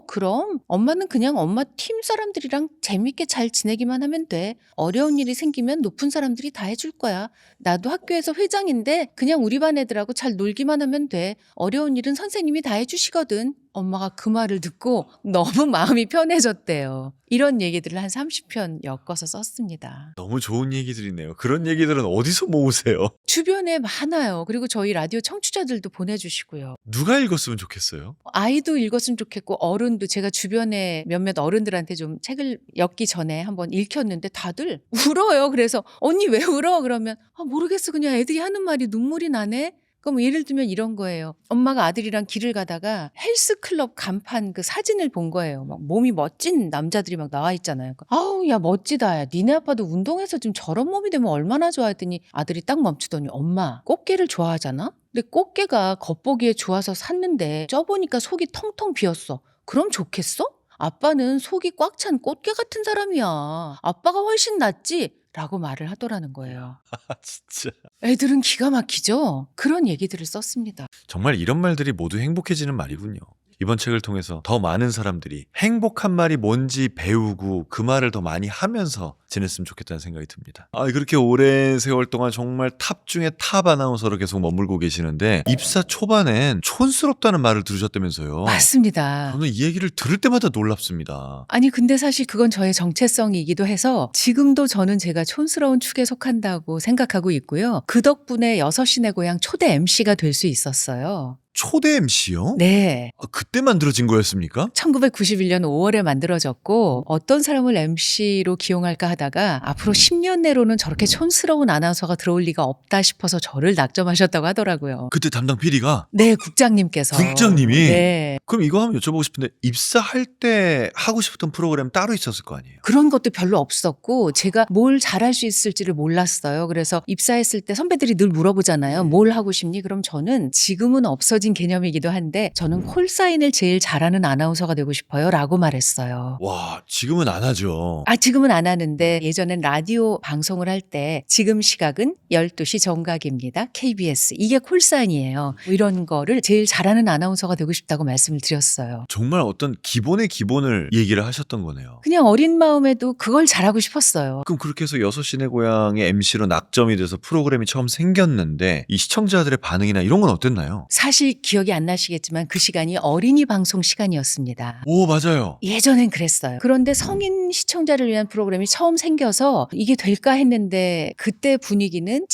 그럼 엄마는 그냥 엄마 팀 사람들이랑 재밌게 잘 지내기만 하면 돼. 어려운 일이 생기면 높은 사람들이 다 해줄 거야. 나도 학교에서 회장인데 그냥 우리 반 애들하고 잘 놀기만 하면 돼. 어려운 일은 선생님이 다 해주시거든. 엄마가 그 말을 듣고 너무 마음이 편해졌대요. 이런 얘기들을 한 30편 엮어서 썼습니다. 너무 좋은 얘기들이네요. 그런 얘기들은 어디서 모으세요? 주변에 많아요. 그리고 저희 라디오 청취자들도 보내주시고요. 누가 읽었으면 좋겠어요? 아이도 읽었으면 좋겠고 어른도 제가 주변에 몇몇 어른들한테 좀 책을 엮기 전에 한번 읽혔는데 다들 울어요. 그래서 언니 왜 울어? 그러면 모르겠어. 그냥 애들이 하는 말이 눈물이 나네. 그럼 예를 들면 이런 거예요. 엄마가 아들이랑 길을 가다가 헬스클럽 간판 그 사진을 본 거예요. 막 몸이 멋진 남자들이 막 나와 있잖아요. 아우 야 멋지다. 야 니네 아빠도 운동해서 좀 저런 몸이 되면 얼마나 좋아 했더니 아들이 딱 멈추더니 엄마 꽃게를 좋아하잖아? 근데 꽃게가 겉보기에 좋아서 샀는데 쪄보니까 속이 텅텅 비었어. 그럼 좋겠어? 아빠는 속이 꽉 찬 꽃게 같은 사람이야. 아빠가 훨씬 낫지? 라고 말을 하더라는 거예요. 진짜. 애들은 기가 막히죠? 그런 얘기들을 썼습니다. 정말 이런 말들이 모두 행복해지는 말이군요. 이번 책을 통해서 더 많은 사람들이 행복한 말이 뭔지 배우고 그 말을 더 많이 하면서 지냈으면 좋겠다는 생각이 듭니다. 그렇게 오랜 세월 동안 정말 탑 중에 탑 아나운서로 계속 머물고 계시는데 입사 초반엔 촌스럽다는 말을 들으셨다면서요. 맞습니다. 저는 이 얘기를 들을 때마다 놀랍습니다. 아니 근데 사실 그건 저의 정체성이기도 해서 지금도 저는 제가 촌스러운 축에 속한다고 생각하고 있고요. 그 덕분에 6시 내 고향 초대 MC가 될 수 있었어요. 초대 MC요? 네. 그때 만들어진 거였습니까? 1991년 5월에 만들어졌고 어떤 사람을 MC로 기용할까 하다가 앞으로 10년 내로는 저렇게 촌스러운 아나운서가 들어올 리가 없다 싶어서 저를 낙점하셨다고 하더라고요. 그때 담당 PD가? 네, 국장님께서. 국장님이? 네. 그럼 이거 한번 여쭤보고 싶은데 입사할 때 하고 싶었던 프로그램 따로 있었을 거 아니에요? 그런 것도 별로 없었고 제가 뭘 잘할 수 있을지를 몰랐어요. 그래서 입사했을 때 선배들이 늘 물어보잖아요. 뭘 하고 싶니? 그럼 저는 지금은 없어진 개념이기도 한데 저는 콜사인을 제일 잘하는 아나운서가 되고 싶어요 라고 말했어요. 와, 지금은 안 하죠. 지금은 안 하는데 예전엔 라디오 방송을 할 때 지금 시각은 12시 정각입니다. KBS. 이게 콜사인이에요. 이런 거를 제일 잘하는 아나운서가 되고 싶다고 말씀을 드렸어요. 정말 어떤 기본의 기본을 얘기를 하셨던 거네요. 그냥 어린 마음에도 그걸 잘하고 싶었어요. 그럼 그렇게 해서 6시 내 고향의 MC로 낙점이 돼서 프로그램이 처음 생겼는데 이 시청자들의 반응이나 이런 건 어땠나요? 사실 기억이 안 나시겠지만 그 시간이 어린이 방송 시간이었습니다. 오, 맞아요. 예전엔 그랬어요. 그런데 성인 시청자를 위한 프로그램이 처음 생겨서 이게 될까 했는데 그때 분위기는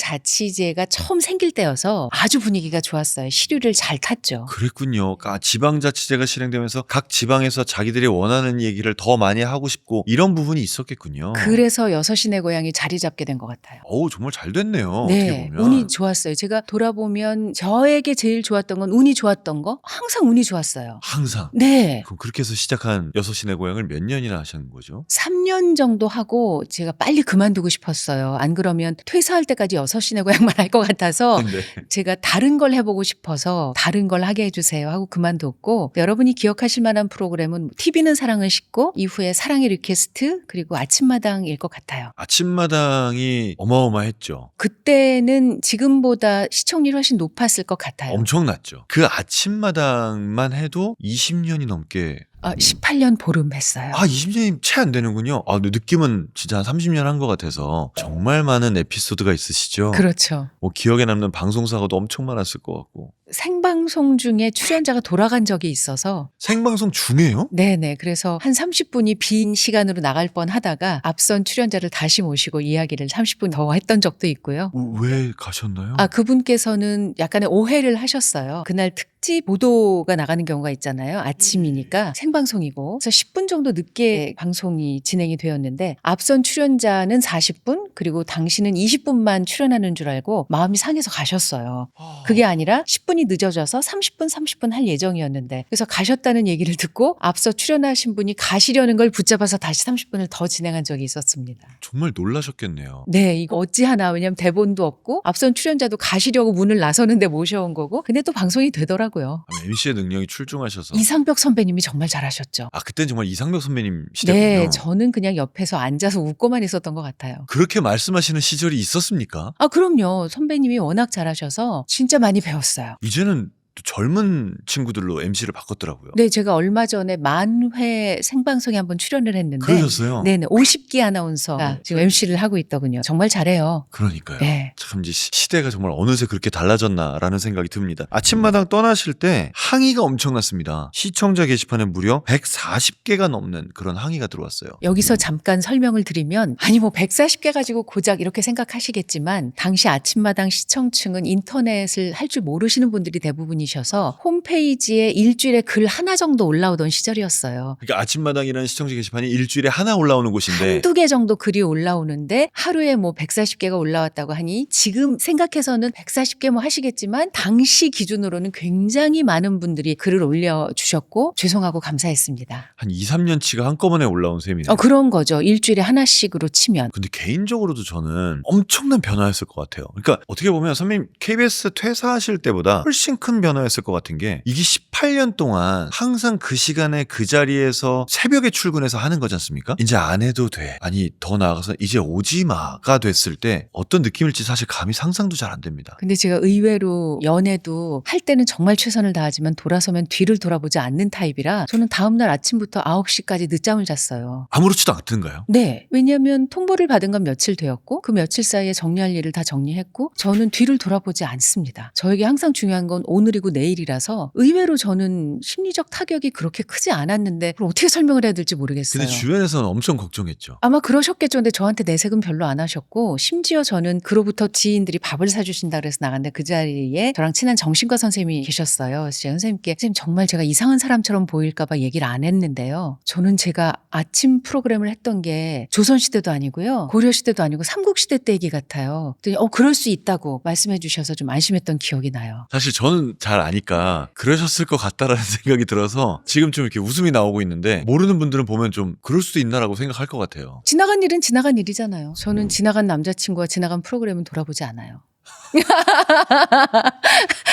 지방자치제가 처음 생길 때여서 아주 분위기가 좋았어요. 시류를 잘 탔죠. 그랬군요. 지방자치제가 실행되면서 각 지방에서 자기들이 원하는 얘기를 더 많이 하고 싶고 이런 부분이 있었겠군요. 그래서 6시 내 고향이 자리 잡게 된 것 같아요. 정말 잘 됐네요. 네, 어떻게 보면. 운이 좋았어요. 제가 돌아보면 저에게 제일 좋았던 건 운이 좋았던 거? 항상 운이 좋았어요. 항상. 네. 그럼 그렇게 해서 시작한 6시 내 고향을 몇 년이나 하신 거죠? 3년 정도 하고 제가 빨리 그만두고 싶었어요. 안 그러면 퇴사할 때까지 6시 내 고향만 할 것 같아서 네. 제가 다른 걸 해보고 싶어서 다른 걸 하게 해주세요 하고 그만뒀고 여러분이 기억하실 만한 프로그램은 TV는 사랑을 싣고 이후에 사랑의 리퀘스트 그리고 아침마당일 것 같아요. 아침마당이 어마어마했죠. 그때는 지금보다 시청률이 훨씬 높았을 것 같아요. 엄청났죠. 그 아침마당만 해도 20년이 넘게 18년 보름 했어요. 20년이 채 안 되는군요. 근데 느낌은 진짜 한 30년 한 것 같아서 정말 많은 에피소드가 있으시죠? 그렇죠. 기억에 남는 방송사고도 엄청 많았을 것 같고. 생방송 중에 출연자가 돌아간 적이 있어서 생방송 중에요? 네네. 그래서 한 30분이 빈 시간으로 나갈 뻔 하다가 앞선 출연자를 다시 모시고 이야기를 30분 더 했던 적도 있고요. 왜 가셨나요? 그분께서는 약간의 오해를 하셨어요. 그날 특집 보도가 나가는 경우가 있잖아요. 아침이니까 생방송이고. 그래서 10분 정도 늦게 방송이 진행이 되었는데 앞선 출연자는 40분 그리고 당신은 20분만 출연하는 줄 알고 마음이 상해서 가셨어요. 그게 아니라 10분이 늦어져서 30분 할 예정이었는데 그래서 가셨다는 얘기를 듣고 앞서 출연하신 분이 가시려는 걸 붙잡아서 다시 30분을 더 진행한 적이 있었습니다. 정말 놀라셨겠네요. 네, 이거 어찌하나. 왜냐면 대본도 없고 앞선 출연자도 가시려고 문을 나서는데 모셔온 거고. 근데 또 방송이 되더라고요. MC의 능력이 출중하셔서. 이상벽 선배님이 정말 잘하셨죠. 아, 그때는 정말 이상벽 선배님 시대군요. 네, 저는 그냥 옆에서 앉아서 웃고만 있었던 것 같아요. 그렇게 말씀하시는 시절이 있었습니까? 아, 그럼요. 선배님이 워낙 잘하셔서 진짜 많이 배웠어요. 이제는 또 젊은 친구들로 MC를 바꿨더라고요. 네, 제가 얼마 전에 만회 생방송에 한번 출연을 했는데 그러셨어요? 네네, 50기 아나운서가 지금 MC를 하고 있더군요. 정말 잘해요. 그러니까요. 네. 참 이제 시대가 정말 어느새 그렇게 달라졌나라는 생각이 듭니다. 아침마당 떠나실 때 항의가 엄청났습니다. 시청자 게시판에 무려 140개가 넘는 그런 항의가 들어왔어요. 여기서 잠깐 설명을 드리면 아니 뭐 140개 가지고 고작 이렇게 생각하시겠지만 당시 아침마당 시청층은 인터넷을 할 줄 모르시는 분들이 대부분이셔서 홈페이지에 일주일에 글 하나 정도 올라오던 시절이었어요. 그러니까 아침마당이라는 시청자 게시판이 일주일에 하나 올라오는 곳인데 한두 개 정도 글이 올라오는데 하루에 뭐 140개가 올라왔다고 하니 지금 생각해서는 140개 뭐 하시겠지만 당시 기준으로는 굉장히 많은 분들이 글을 올려주셨고 죄송하고 감사했습니다. 한 2, 3년치가 한꺼번에 올라온 셈이네요. 그런 거죠. 일주일에 하나씩으로 치면. 근데 개인적으로도 저는 엄청난 변화였을 것 같아요. 그러니까 어떻게 보면 선배님 KBS 퇴사하실 때보다 훨씬 큰 변화였을 것 같은 게 이게 18년 동안 항상 그 시간에 그 자리에서 새벽에 출근해서 하는 거지 않습니까? 이제 안 해도 돼. 아니 더 나아가서 이제 오지 마가 됐을 때 어떤 느낌일지 사실 감히 상상도 잘 안 됩니다. 근데 제가 의외로 연애도 할 때는 정말 최선을 다하지만 돌아서면 뒤를 돌아보지 않는 타입이라 저는 다음날 아침부터 9시까지 늦잠을 잤어요. 아무렇지도 않던가요? 네. 왜냐하면 통보를 받은 건 며칠 되었고 그 며칠 사이에 정리할 일을 다 정리했고 저는 뒤를 돌아보지 않습니다. 저에게 항상 중요한 건 오늘이고 내일이라서 의외로 저는 심리적 타격이 그렇게 크지 않았는데 그걸 어떻게 설명을 해야 될지 모르겠어요. 근데 주변에서는 엄청 걱정했죠. 아마 그러셨겠죠. 근데 저한테 내색은 별로 안 하셨고 심지어 저는 그로부터 지인들이 밥을 사주신다 그래서 나갔는데 그 자리에 저랑 친한 정신과 선생님이 계셨어요. 그래서 제가 선생님께 선생님 정말 제가 이상한 사람처럼 보일까 봐 얘기를 안 했는데요. 저는 제가 아침 프로그램을 했던 게 조선시대도 아니고요. 고려시대도 아니고 삼국시대 때 얘기 같아요. 그랬더니 그럴 수 있다고 말씀해 주셔서 좀 안심했던 기억이 나요. 사실 저는 잘 아니까 그러셨을 것 같다라는 생각이 들어서 지금 좀 이렇게 웃음이 나오고 있는데 모르는 분들은 보면 좀 그럴 수도 있나라고 생각할 것 같아요. 지나간 일은 지나간 일이잖아요. 저는 지나간 남자친구와 지나간 프로그램은 돌아보지 않아요.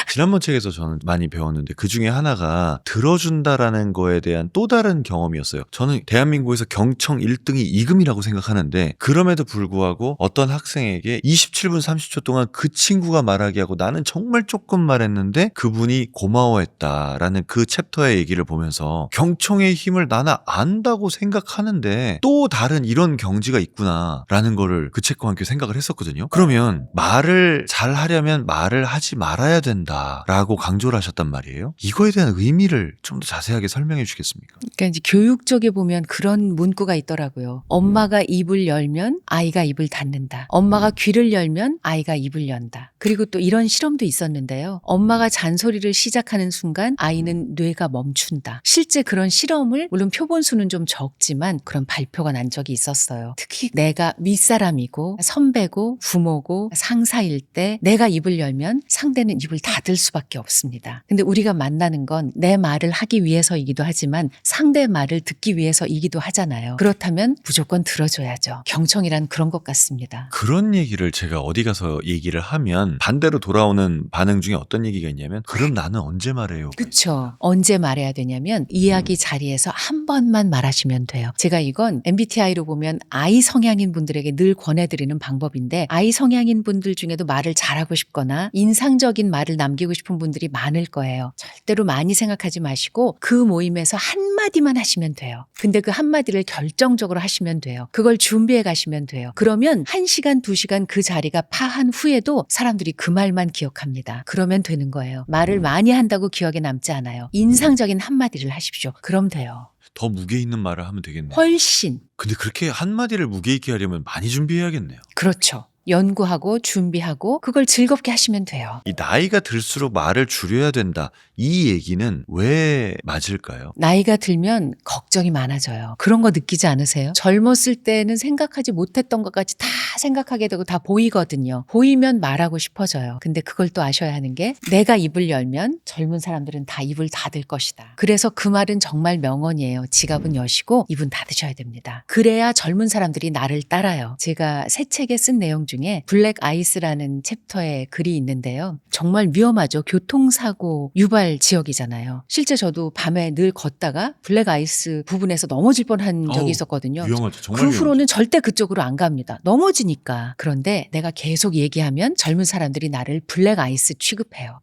지난번 책에서 저는 많이 배웠는데 그 중에 하나가 들어준다라는 거에 대한 또 다른 경험이었어요. 저는 대한민국에서 경청 1등이 이금이라고 생각하는데 그럼에도 불구하고 어떤 학생에게 27분 30초 동안 그 친구가 말하게 하고 나는 정말 조금 말했는데 그분이 고마워했다라는 그 챕터의 얘기를 보면서 경청의 힘을 나는 안다고 생각하는데 또 다른 이런 경지가 있구나라는 거를 그 책과 함께 생각을 했었거든요. 그러면 말을 잘 하려면 말을 하지 말아야 된다라고 강조를 하셨단 말이에요. 이거에 대한 의미를 좀 더 자세하게 설명해 주시겠습니까? 그러니까 이제 교육 쪽에 보면 그런 문구가 있더라고요. 엄마가 입을 열면 아이가 입을 닫는다. 엄마가 귀를 열면 아이가 입을 연다. 그리고 또 이런 실험도 있었는데요. 엄마가 잔소리를 시작하는 순간 아이는 뇌가 멈춘다. 실제 그런 실험을 물론 표본수는 좀 적지만 그런 발표가 난 적이 있었어요. 특히 내가 윗사람이고 선배고 부모고 상사일 때 내가 입을 열면 상대는 입을 닫을 수밖에 없습니다. 근데 우리가 만나는 건 내 말을 하기 위해서이기도 하지만 상대의 말을 듣기 위해서이기도 하잖아요. 그렇다면 무조건 들어줘야죠. 경청이란 그런 것 같습니다. 그런 얘기를 제가 어디 가서 얘기를 하면 반대로 돌아오는 반응 중에 어떤 얘기가 있냐면 그럼 나는 언제 말해요? 그렇죠. 언제 말해야 되냐면 이야기 자리에서 한 번만 말하시면 돼요. 제가 이건 MBTI로 보면 I 성향인 분들에게 늘 권해드리는 방법인데 I 성향인 분들 중에도 말을 잘하고 싶거나 인상적인 말을 남기고 싶은 분들이 많을 거예요. 절대로 많이 생각하지 마시고 그 모임에서 한마디만 하시면 돼요. 근데 그 한마디를 결정적으로 하시면 돼요. 그걸 준비해 가시면 돼요. 그러면 1시간, 2시간 그 자리가 파한 후에도 사람들이 그 말만 기억합니다. 그러면 되는 거예요. 말을 많이 한다고 기억에 남지 않아요. 인상적인 한마디를 하십시오. 그럼 돼요. 더 무게 있는 말을 하면 되겠네요. 훨씬. 근데 그렇게 한마디를 무게 있게 하려면 많이 준비해야겠네요. 그렇죠. 연구하고 준비하고 그걸 즐겁게 하시면 돼요. 이 나이가 들수록 말을 줄여야 된다. 이 얘기는 왜 맞을까요? 나이가 들면 걱정이 많아져요. 그런 거 느끼지 않으세요? 젊었을 때는 생각하지 못했던 것까지 다 생각하게 되고 다 보이거든요. 보이면 말하고 싶어져요. 근데 그걸 또 아셔야 하는 게 내가 입을 열면 젊은 사람들은 다 입을 닫을 것이다. 그래서 그 말은 정말 명언이에요. 지갑은 여시고 입은 닫으셔야 됩니다. 그래야 젊은 사람들이 나를 따라요. 제가 새 책에 쓴 내용 중에 블랙 아이스라는 챕터에 글이 있는데요. 정말 위험하죠. 교통사고 유발 지역이잖아요. 실제 저도 밤에 늘 걷다가 블랙 아이스 부분에서 넘어질 뻔한 적이 있었거든요. 위험하죠. 정말 그 위험하죠. 후로는 절대 그쪽으로 안 갑니다. 넘어지니까. 그런데 내가 계속 얘기하면 젊은 사람들이 나를 블랙 아이스 취급해요.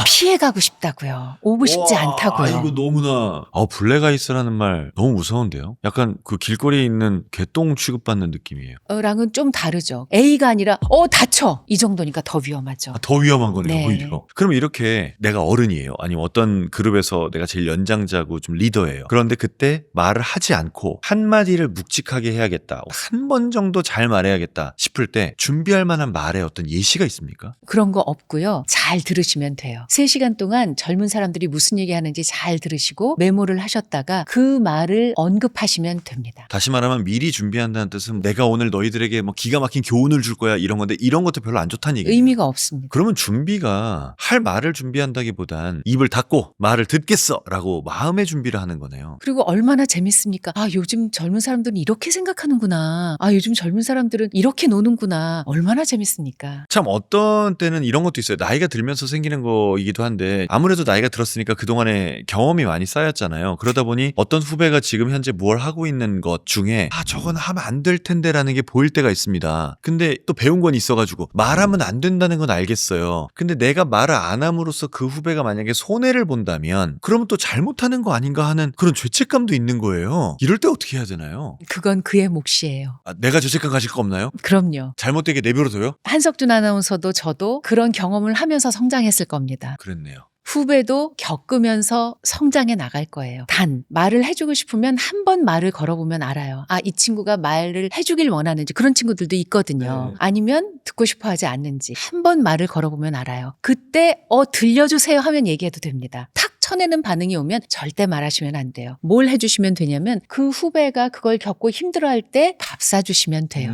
피해가고 싶다고요. 오고 싶지 않다고요. 이거 너무나. 블랙 아이스라는 말 너무 무서운데요? 약간 그 길거리에 있는 개똥 취급받는 느낌이에요. 랑은 좀 다르죠. A가 아니라 다쳐. 이 정도니까 더 위험하죠. 더 위험한 거네요, 네. 오히려. 그럼 이렇게 내가 어른이에요. 아니면 어떤 그룹에서 내가 제일 연장자고 좀 리더예요. 그런데 그때 말을 하지 않고 한마디를 묵직하게 해야겠다. 한 번 정도 잘 말해야겠다 싶을 때 준비할 만한 말에 어떤 예시가 있습니까? 그런 거 없고요. 잘 들으시면 돼요. 3시간 동안 젊은 사람들이 무슨 얘기하는지 잘 들으시고 메모를 하셨다가 그 말을 언급하시면 됩니다. 다시 말하면 미리 준비한다는 뜻은 내가 오늘 너희들에게 뭐 기가 막힌 교훈을 줄 거야 이런 건데 이런 것도 별로 안 좋다는 얘기예요. 의미가 없습니다. 그러면 준비가 할 말을 준비한다기보단 입을 닫고 말을 듣겠어 라고 마음의 준비를 하는 거네요. 그리고 얼마나 재밌습니까? 요즘 젊은 사람들은 이렇게 생각하는구나. 요즘 젊은 사람들은 이렇게 노는구나. 얼마나 재밌습니까? 참 어떤 때는 이런 것도 있어요. 나이가 들면서 생기는 거이기도 한데 아무래도 나이가 들었으니까 그동안에 경험이 많이 쌓였잖아요. 그러다 보니 어떤 후배가 지금 현재 뭘 하고 있는 것 중에 저건 하면 안 될 텐데 라는 게 보일 때가 있습니다. 근데 또 배운 건 있어가지고 말하면 안 된다는 건 알겠어요. 근데 내가 말을 안 함으로써 그 후배가 만약에 손해를 본다면 그러면 또 잘못하는 거 아닌가 하는 그런 죄책감도 있는 거예요. 이럴 때 어떻게 해야 되나요? 그건 그의 몫이에요. 내가 죄책감 가질 거 없나요? 그럼요. 잘못되게 내버려둬요? 한석준 아나운서도 저도 그런 경험을 하면서 성장했을 겁니다. 그랬네요. 후배도 겪으면서 성장해 나갈 거예요. 단 말을 해주고 싶으면 한 번 말을 걸어보면 알아요. 이 친구가 말을 해주길 원하는지. 그런 친구들도 있거든요. 네. 아니면 듣고 싶어 하지 않는지 한 번 말을 걸어보면 알아요. 그때 들려주세요 하면 얘기해도 됩니다. 탁 쳐내는 반응이 오면 절대 말하시면 안 돼요. 뭘 해주시면 되냐면 그 후배가 그걸 겪고 힘들어할 때 밥 사주시면 돼요.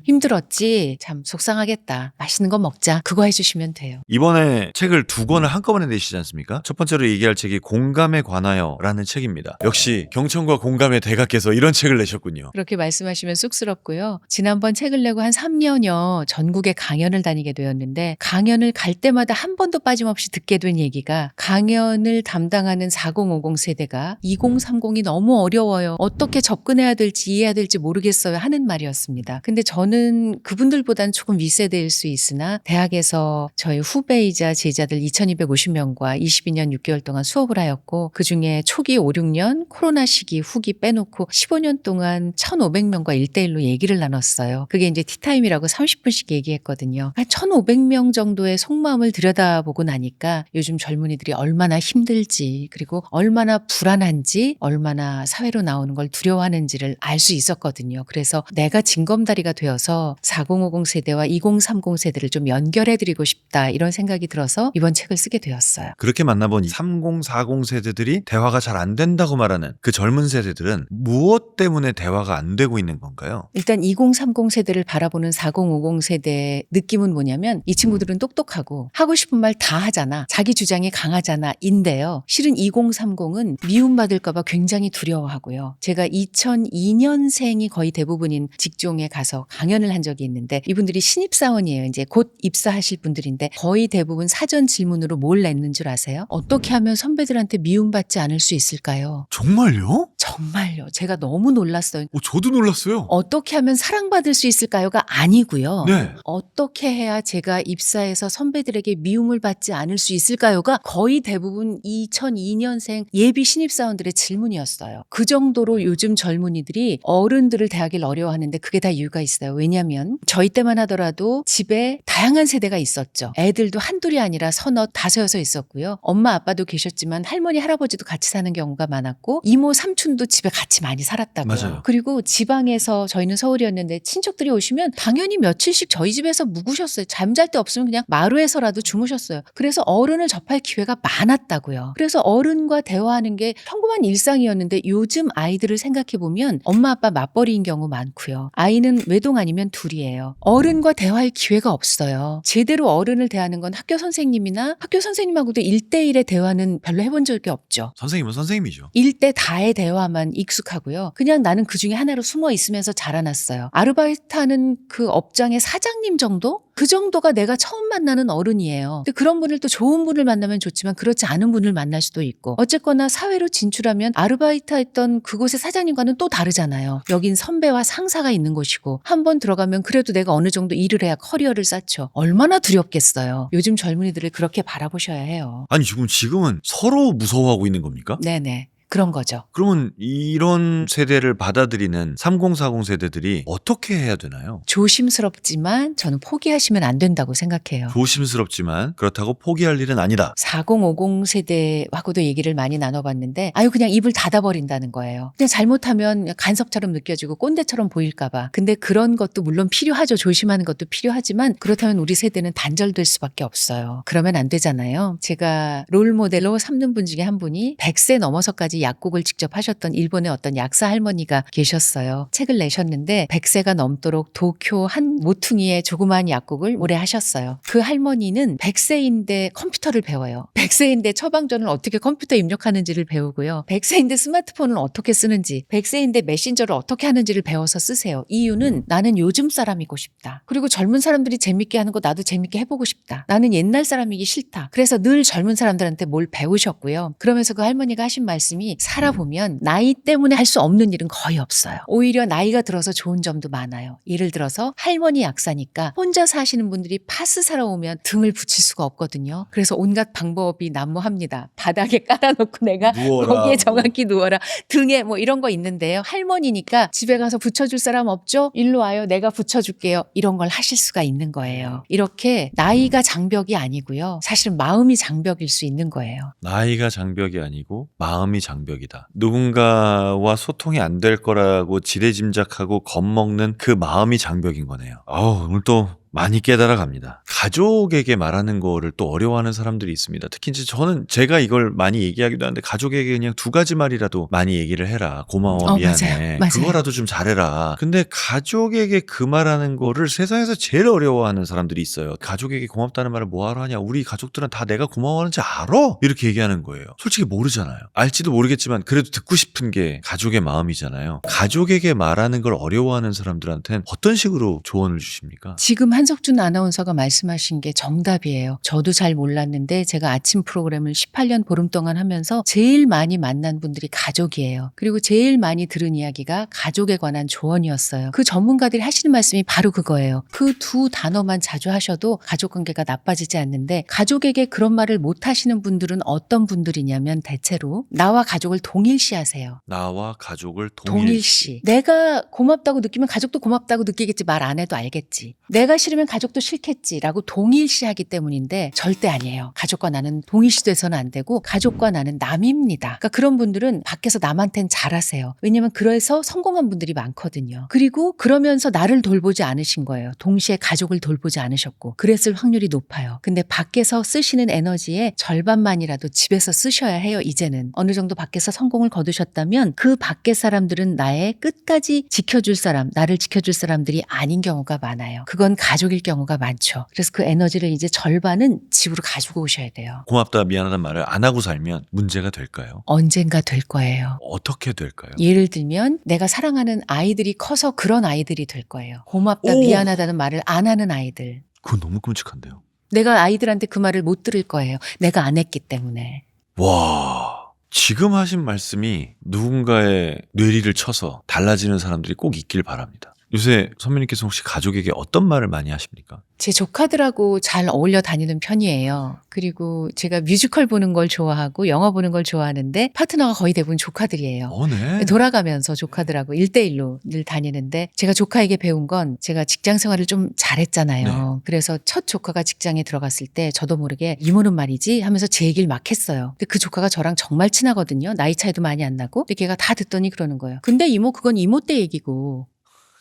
힘들었지? 참 속상하겠다. 맛있는 거 먹자. 그거 해주시면 돼요. 이번에 책을 2권을 한꺼번에 내시지 않습니까? 첫 번째로 얘기할 책이 공감에 관하여 라는 책입니다. 역시 경청과 공감의 대가께서 이런 책을 내셨군요. 그렇게 말씀하시면 쑥스럽고요. 지난번 책을 내고 한 3년여 전국에 강연을 다니게 되었는데 강연을 갈 때마다 한 번도 빠짐없이 듣게 된 얘기가 강연을 담당하는 4050 세대가 2030이 너무 어려워요. 어떻게 접근해야 될지 이해해야 될지 모르겠어요 하는 말이었습니다. 근데 저는 그분들보다는 조금 윗세대일 수 있으나 대학에서 저희 후배이자 제자들 2250명과 22년 6개월 동안 수업을 하였고 그중에 초기 5, 6년 코로나 시기 후기 빼놓고 15년 동안 1500명과 1대1로 얘기를 나눴어요. 그게 이제 티타임이라고 30분씩 얘기했거든요. 1500명 정도의 속마음을 들여다보고 나니까 요즘 젊은이들이 얼마나 힘들지 그리고 얼마나 불안한지 얼마나 사회로 나오는 걸 두려워하는지를 알 수 있었거든요. 그래서 내가 징검다리가 되어서 4050 세대와 2030 세대를 좀 연결해드리고 싶다 이런 생각이 들어서 이번 책을 쓰게 되었어요. 그렇게 만나본 30, 40 세대들이 대화가 잘 안 된다고 말하는 그 젊은 세대들은 무엇 때문에 대화가 안 되고 있는 건가요? 일단 2030 세대를 바라보는 4050 세대의 느낌은 뭐냐면 이 친구들은 똑똑하고 하고 싶은 말 다 하잖아. 자기 주장이 강하잖아. 인데요. 실은 2030은 미움받을까 봐 굉장히 두려워하고요. 제가 2002년생이 거의 대부분인 직종에 가서 강연을 한 적이 있는데 이분들이 신입사원이에요. 이제 곧 입사하실 분들인데 거의 대부분 사전 질문으로 뭘 냈는 줄 아세요? 어떻게 하면 선배들한테 미움받지 않을 수 있을까요? 정말요? 정말요. 제가 너무 놀랐어요. 저도 놀랐어요. 어떻게 하면 사랑받을 수 있을까요가 아니고요. 네. 어떻게 해야 제가 입사해서 선배들에게 미움을 받지 않을 수 있을까요가 거의 대부분 2002년생 예비 신입사원들의 질문이었어요. 그 정도로 요즘 젊은이들이 어른들을 대하길 어려워하는데 그게 다 이유가 있어요. 왜냐하면 저희 때만 하더라도 집에 다양한 세대가 있었죠. 애들도 한둘이 아니라 서너 다섯 여섯 있었고요. 엄마 아빠도 계셨지만 할머니 할아버지도 같이 사는 경우가 많았고 이모 삼촌도 집에 같이 많이 살았다고요. 맞아요. 그리고 지방에서 저희는 서울이었는데 친척들이 오시면 당연히 며칠씩 저희 집에서 묵으셨어요. 잠잘 데 없으면 그냥 마루에서라도 주무셨어요. 그래서 어른을 접할 기회가 많았다고요. 그래서 어른과 대화하는 게 평범한 일상이었는데 요즘 아이들을 생각해 보면 엄마 아빠 맞벌이인 경우 많고요. 아이는 외동 아니면 둘이에요. 어른과 대화할 기회가 없어요. 제대로 어른을 대하는 건 학교 선생님이나 학교 선생님하고도 1대1의 대화는 별로 해본 적이 없죠. 선생님은 선생님이죠. 1대 다의 대화만 익숙하고요. 그냥 나는 그 중에 하나로 숨어 있으면서 자라났어요. 아르바이트하는 그 업장의 사장님 정도? 그 정도가 내가 처음 만나는 어른이에요. 근데 그런 분을 또 좋은 분을 만나면 좋지만 그렇지 않은 분을 만날 수도 있고 어쨌거나 사회로 진출하면 아르바이트 했던 그곳의 사장님과는 또 다르잖아요. 여긴 선배와 상사가 있는 곳이고 한번 들어가면 그래도 내가 어느 정도 일을 해야 커리어를 쌓죠. 얼마나 두렵겠어요. 요즘 젊은이들을 그렇게 바라보셔야 해요. 아니 지금은 서로 무서워하고 있는 겁니까? 네네. 그런 거죠. 그러면 이런 세대를 받아들이는 3040 세대들이 어떻게 해야 되나요? 조심스럽지만 저는 포기하시면 안 된다고 생각해요. 조심스럽지만 그렇다고 포기할 일은 아니다. 4050 세대하고도 얘기를 많이 나눠봤는데 아유 그냥 입을 닫아버린다는 거예요. 그냥 잘못하면 간섭처럼 느껴지고 꼰대처럼 보일까 봐. 근데 그런 것도 물론 필요하죠. 조심하는 것도 필요하지만 그렇다면 우리 세대는 단절될 수밖에 없어요. 그러면 안 되잖아요. 제가 롤모델로 삼는 분 중에 한 분이 100세 넘어서까지 약국을 직접 하셨던 일본의 어떤 약사 할머니가 계셨어요. 책을 내셨는데 100세가 넘도록 도쿄 한 모퉁이의 조그마한 약국을 오래 하셨어요. 그 할머니는 100세인데 컴퓨터를 배워요. 100세인데 처방전을 어떻게 컴퓨터에 입력하는지를 배우고요. 100세인데 스마트폰을 어떻게 쓰는지, 100세인데 메신저를 어떻게 하는지를 배워서 쓰세요. 이유는 나는 요즘 사람이고 싶다. 그리고 젊은 사람들이 재밌게 하는 거 나도 재밌게 해보고 싶다. 나는 옛날 사람이기 싫다. 그래서 늘 젊은 사람들한테 뭘 배우셨고요. 그러면서 그 할머니가 하신 말씀이 살아보면 나이 때문에 할 수 없는 일은 거의 없어요. 오히려 나이가 들어서 좋은 점도 많아요. 예를 들어서 할머니 약사니까 혼자 사시는 분들이 파스 사러 오면 등을 붙일 수가 없거든요. 그래서 온갖 방법이 난무합니다. 바닥에 깔아놓고 내가 누워라, 거기에 정확히 누워라. 등에 뭐 이런 거 있는데요. 할머니니까 집에 가서 붙여줄 사람 없죠? 일로 와요. 내가 붙여줄게요. 이런 걸 하실 수가 있는 거예요. 이렇게 나이가 장벽이 아니고요. 사실 마음이 장벽일 수 있는 거예요. 나이가 장벽이 아니고 마음이 장벽이다. 누군가와 소통이 안 될 거라고 지레짐작하고 겁먹는 그 마음이 장벽인 거네요. 오늘 또 많이 깨달아 갑니다. 가족에게 말하는 거를 또 어려워하는 사람들이 있습니다. 특히 이제 저는 제가 이걸 많이 얘기하기도 하는데 가족에게 그냥 두 가지 말이라도 많이 얘기를 해라. 고마워, 미안해. 맞아요. 그거라도 좀 잘해라. 근데 가족에게 그 말하는 거를 세상에서 제일 어려워하는 사람들이 있어요. 가족에게 고맙다는 말을 뭐하러 하냐. 우리 가족들은 다 내가 고마워하는지 알아? 이렇게 얘기하는 거예요. 솔직히 모르잖아요. 알지도 모르겠지만 그래도 듣고 싶은 게 가족의 마음이잖아요. 가족에게 말하는 걸 어려워하는 사람들한테는 어떤 식으로 조언을 주십니까? 지금 한석준 아나운서가 말씀하신 게 정답이에요. 저도 잘 몰랐는데 제가 아침 프로그램을 18년 보름 동안 하면서 제일 많이 만난 분들이 가족이에요. 그리고 제일 많이 들은 이야기가 가족에 관한 조언이었어요. 그 전문가들이 하시는 말씀이 바로 그거예요. 그 두 단어만 자주 하셔도 가족관계가 나빠지지 않는데 가족에게 그런 말을 못 하시는 분들은 어떤 분들이냐면 대체로 나와 가족을 동일시하세요. 나와 가족을 동일시. 내가 고맙다고 느끼면 가족도 고맙다고 느끼겠지. 말 안 해도 알겠지. 내가 싫으면 가족도 싫겠지라고 동일시하기 때문인데 절대 아니에요. 가족과 나는 동일시돼서는 안 되고 가족과 나는 남입니다. 그러니까 그런 분들은 밖에서 남한테는 잘하세요. 왜냐면 그래서 성공한 분들이 많거든요. 그리고 그러면서 나를 돌보지 않으신 거예요. 동시에 가족을 돌보지 않으셨고 그랬을 확률이 높아요. 근데 밖에서 쓰시는 에너지의 절반만이라도 집에서 쓰셔야 해요. 이제는 어느 정도 밖에서 성공을 거두셨다면 그 밖의 사람들은 나의 끝까지 지켜줄 사람, 나를 지켜줄 사람들이 아닌 경우가 많아요. 그건 가족일 경우가 많죠. 그래서 그 에너지를 이제 절반은 집으로 가지고 오셔야 돼요. 고맙다 미안하다는 말을 안 하고 살면 문제가 될까요? 언젠가 될 거예요. 어떻게 될까요? 예를 들면 내가 사랑하는 아이들이 커서 그런 아이들이 될 거예요. 고맙다 미안하다는 말을 안 하는 아이들. 그건 너무 끔찍한데요. 내가 아이들한테 그 말을 못 들을 거예요. 내가 안 했기 때문에. 와, 지금 하신 말씀이 누군가의 뇌리를 쳐서 달라지는 사람들이 꼭 있길 바랍니다. 요새 선배님께서 혹시 가족에게 어떤 말을 많이 하십니까? 제 조카들하고 잘 어울려 다니는 편이에요. 그리고 제가 뮤지컬 보는 걸 좋아하고 영화 보는 걸 좋아하는데 파트너가 거의 대부분 조카들이에요. 네. 돌아가면서 조카들하고 1대1로 늘 다니는데 제가 조카에게 배운 건 제가 직장 생활을 좀 잘했잖아요. 그래서 첫 조카가 직장에 들어갔을 때 저도 모르게 이모는 말이지 하면서 제 얘기를 막 했어요. 근데 그 조카가 저랑 정말 친하거든요. 나이 차이도 많이 안 나고. 근데 걔가 다 듣더니 그러는 거예요. 근데 이모 그건 이모 때 얘기고.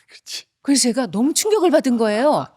그렇지. 그래서 제가 너무 충격을 받은 거예요.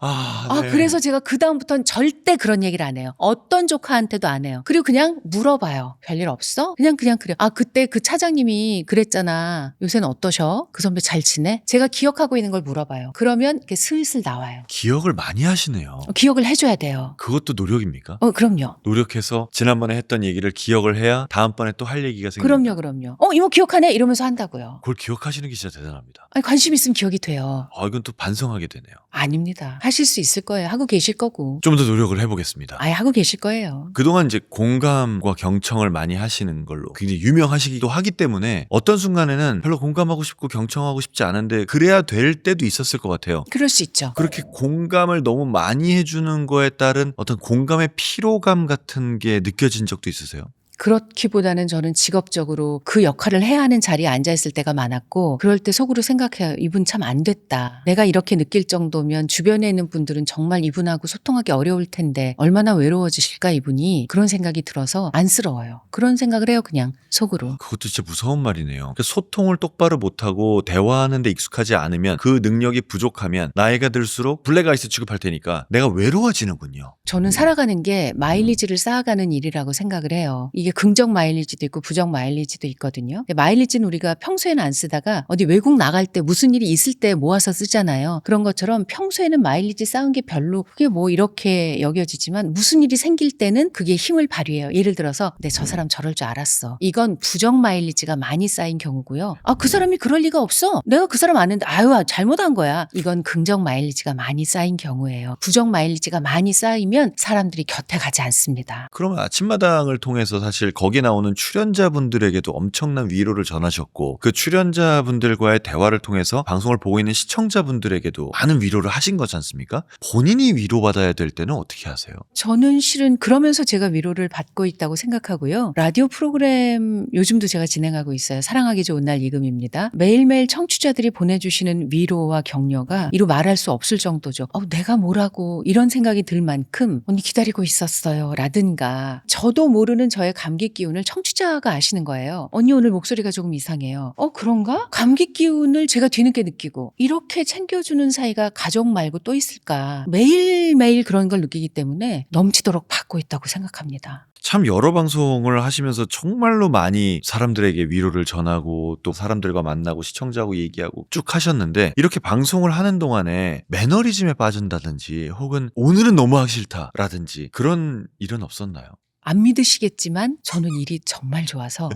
네. 그래서 제가 그다음부터는 절대 그런 얘기를 안 해요. 어떤 조카한테도 안 해요. 그리고 그냥 물어봐요. 별일 없어? 그냥 그래요. 그때 그 차장님이 그랬잖아. 요새는 어떠셔? 그 선배 잘 지내? 제가 기억하고 있는 걸 물어봐요. 그러면 이렇게 슬슬 나와요. 기억을 많이 하시네요. 기억을 해줘야 돼요. 그것도 노력입니까? 그럼요. 노력해서 지난번에 했던 얘기를 기억을 해야 다음번에 또 할 얘기가 생깁니다. 그럼요. 이모 기억하네? 이러면서 한다고요. 그걸 기억하시는 게 진짜 대단합니다. 아니, 관심 있으면 기억이 돼요. 이건 또 반성하게 되네요. 아닙니다. 하실 수 있을 거예요. 하고 계실 거고. 좀 더 노력을 해보겠습니다. 아예 하고 계실 거예요. 그동안 이제 공감과 경청을 많이 하시는 걸로 굉장히 유명하시기도 하기 때문에 어떤 순간에는 별로 공감하고 싶고 경청하고 싶지 않은데 그래야 될 때도 있었을 것 같아요. 그럴 수 있죠. 그렇게 공감을 너무 많이 해주는 거에 따른 어떤 공감의 피로감 같은 게 느껴진 적도 있으세요? 그렇기보다는 저는 직업적으로 그 역할을 해야 하는 자리에 앉아있을 때가 많았고 그럴 때 속으로 생각해요. 이분 참 안 됐다. 내가 이렇게 느낄 정도면 주변에 있는 분들은 정말 이분하고 소통하기 어려울 텐데 얼마나 외로워지실까 이분이. 그런 생각이 들어서 안쓰러워요. 그런 생각을 해요. 그냥 속으로. 그것도 진짜 무서운 말이네요. 그러니까 소통을 똑바로 못하고 대화하는 데 익숙하지 않으면 그 능력이 부족하면 나이가 들수록 블랙아이스 취급할 테니까 내가 외로워지는군요. 저는 살아가는 게 마일리지를 쌓아가는 일이라고 생각을 해요. 이게 긍정 마일리지도 있고 부정 마일리지도 있거든요. 근데 마일리지는 우리가 평소에는 안 쓰다가 어디 외국 나갈 때 무슨 일이 있을 때 모아서 쓰잖아요. 그런 것처럼 평소에는 마일리지 쌓은 게 별로 그게 뭐 이렇게 여겨지지만 무슨 일이 생길 때는 그게 힘을 발휘해요. 예를 들어서 저 사람 저럴 줄 알았어. 이건 부정 마일리지가 많이 쌓인 경우고요. 그 사람이 그럴 리가 없어. 내가 그 사람 아는데 잘못한 거야. 이건 긍정 마일리지가 많이 쌓인 경우예요. 부정 마일리지가 많이 쌓이면 사람들이 곁에 가지 않습니다. 그러면 아침마당을 통해서 사실 거기 나오는 출연자분들에게도 엄청난 위로를 전하셨고 그 출연자분들과의 대화를 통해서 방송을 보고 있는 시청자분들에게도 많은 위로를 하신 거지 않습니까? 본인이 위로받아야 될 때는 어떻게 하세요? 저는 실은 그러면서 제가 위로를 받고 있다고 생각하고요. 라디오 프로그램 요즘도 제가 진행하고 있어요. 사랑하기 좋은 날 이금입니다. 매일매일 청취자들이 보내주시는 위로와 격려가 이루 말할 수 없을 정도죠. 내가 뭐라고 이런 생각이 들 만큼 언니 기다리고 있었어요 라든가 저도 모르는 저의 감기 기운을 청취자가 아시는 거예요. 언니 오늘 목소리가 조금 이상해요. 그런가? 감기 기운을 제가 뒤늦게 느끼고 이렇게 챙겨주는 사이가 가족 말고 또 있을까. 매일매일 그런 걸 느끼기 때문에 넘치도록 받고 있다고 생각합니다. 참 여러 방송을 하시면서 정말로 많이 사람들에게 위로를 전하고 또 사람들과 만나고 시청자하고 얘기하고 쭉 하셨는데 이렇게 방송을 하는 동안에 매너리즘에 빠진다든지 혹은 오늘은 너무 하기 싫다라든지 그런 일은 없었나요? 안 믿으시겠지만 저는 일이 정말 좋아서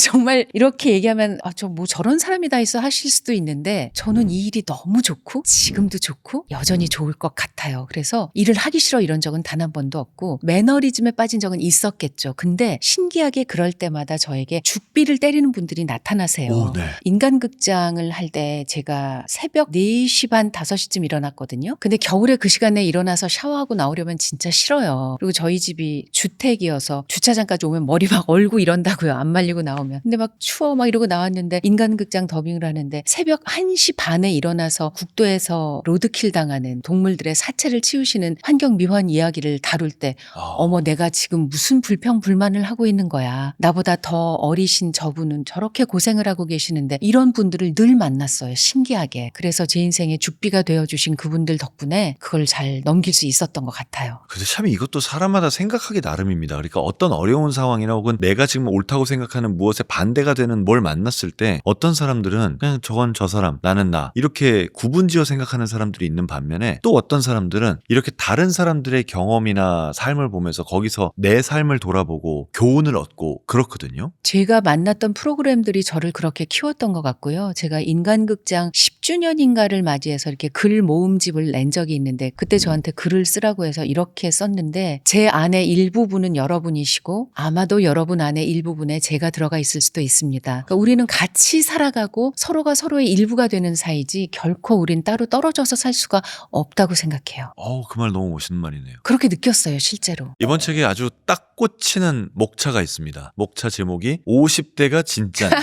정말 이렇게 얘기하면 저 뭐 저런 사람이 다 있어 하실 수도 있는데 저는 이 일이 너무 좋고 지금도 좋고 여전히 좋을 것 같아요. 그래서 일을 하기 싫어 이런 적은 단 한 번도 없고 매너리즘에 빠진 적은 있었겠죠. 근데 신기하게 그럴 때마다 저에게 죽비를 때리는 분들이 나타나세요. 네. 인간극장을 할 때 제가 새벽 4시 반 5시쯤 일어났거든요. 근데 겨울에 그 시간에 일어나서 샤워하고 나오려면 진짜 싫어요. 그리고 저희 집이 주택이어서 주차장까지 오면 머리 막 얼고 이런다고요. 안 말리고 나오면. 근데 막 추워 막 이러고 나왔는데 인간극장 더빙을 하는데 새벽 1시 반에 일어나서 국도에서 로드킬 당하는 동물들의 사체를 치우시는 환경미화원 이야기를 다룰 때 어머 내가 지금 무슨 불평불만을 하고 있는 거야. 나보다 더 어리신 저분은 저렇게 고생을 하고 계시는데 이런 분들을 늘 만났어요. 신기하게. 그래서 제 인생의 죽비가 되어주신 그분들 덕분에 그걸 잘 넘길 수 있었던 것 같아요. 근데 참 이것도 사람마다 생각하기 나름입니다. 그러니까 어떤 어려운 상황이나 혹은 내가 지금 옳다고 생각하는 무엇에 반대가 되는 뭘 만났을 때 어떤 사람들은 그냥 저건 저 사람 나는 나 이렇게 구분지어 생각하는 사람들이 있는 반면에 또 어떤 사람들은 이렇게 다른 사람들의 경험이나 삶을 보면서 거기서 내 삶을 돌아보고 교훈을 얻고 그렇거든요. 제가 만났던 프로그램들이 저를 그렇게 키웠던 것 같고요. 제가 인간극장 10 10주년인가를 맞이해서 이렇게 글 모음집을 낸 적이 있는데 그때 저한테 글을 쓰라고 해서 이렇게 썼는데 제 안에 일부분은 여러분이시고 아마도 여러분 안에 일부분에 제가 들어가 있을 수도 있습니다. 그러니까 우리는 같이 살아가고 서로가 서로의 일부가 되는 사이지 결코 우린 따로 떨어져서 살 수가 없다고 생각해요. 그 말 너무 멋있는 말이네요. 그렇게 느꼈어요, 실제로. 이번 책에 아주 딱 꽂히는 목차가 있습니다. 목차 제목이 50대가 진짜인데.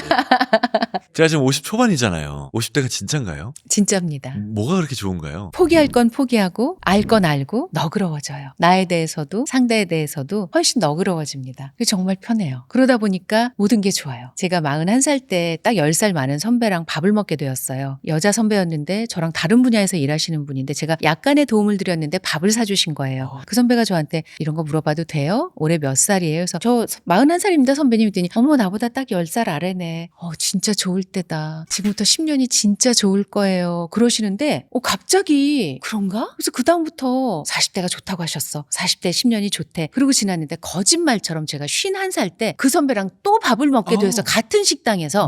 제가 지금 50 초반이잖아요. 50대가 진짠가요? 진짜입니다. 뭐가 그렇게 좋은가요? 포기할 건 포기하고 알 건 알고 너그러워져요. 나에 대해서도 상대에 대해서도 훨씬 너그러워집니다. 그게 정말 편해요. 그러다 보니까 모든 게 좋아요. 제가 41살 때 딱 10살 많은 선배랑 밥을 먹게 되었어요. 여자 선배였는데 저랑 다른 분야에서 일하시는 분인데 제가 약간의 도움을 드렸는데 밥을 사주신 거예요. 그 선배가 저한테 이런 거 물어봐도 돼요? 올해 몇 살이에요? 그래서 저 41살입니다 선배님 했더니 어머 나보다 딱 10살 아래네. 진짜 좋을 때다. 지금부터 10년이 진짜 좋을 거예요. 그러시는데 갑자기 그런가? 그래서 그다음부터 40대가 좋다고 하셨어. 40대 10년이 좋대. 그러고 지났는데 거짓말처럼 제가 51살 때 그 선배랑 또 밥을 먹게 돼서 같은 식당에서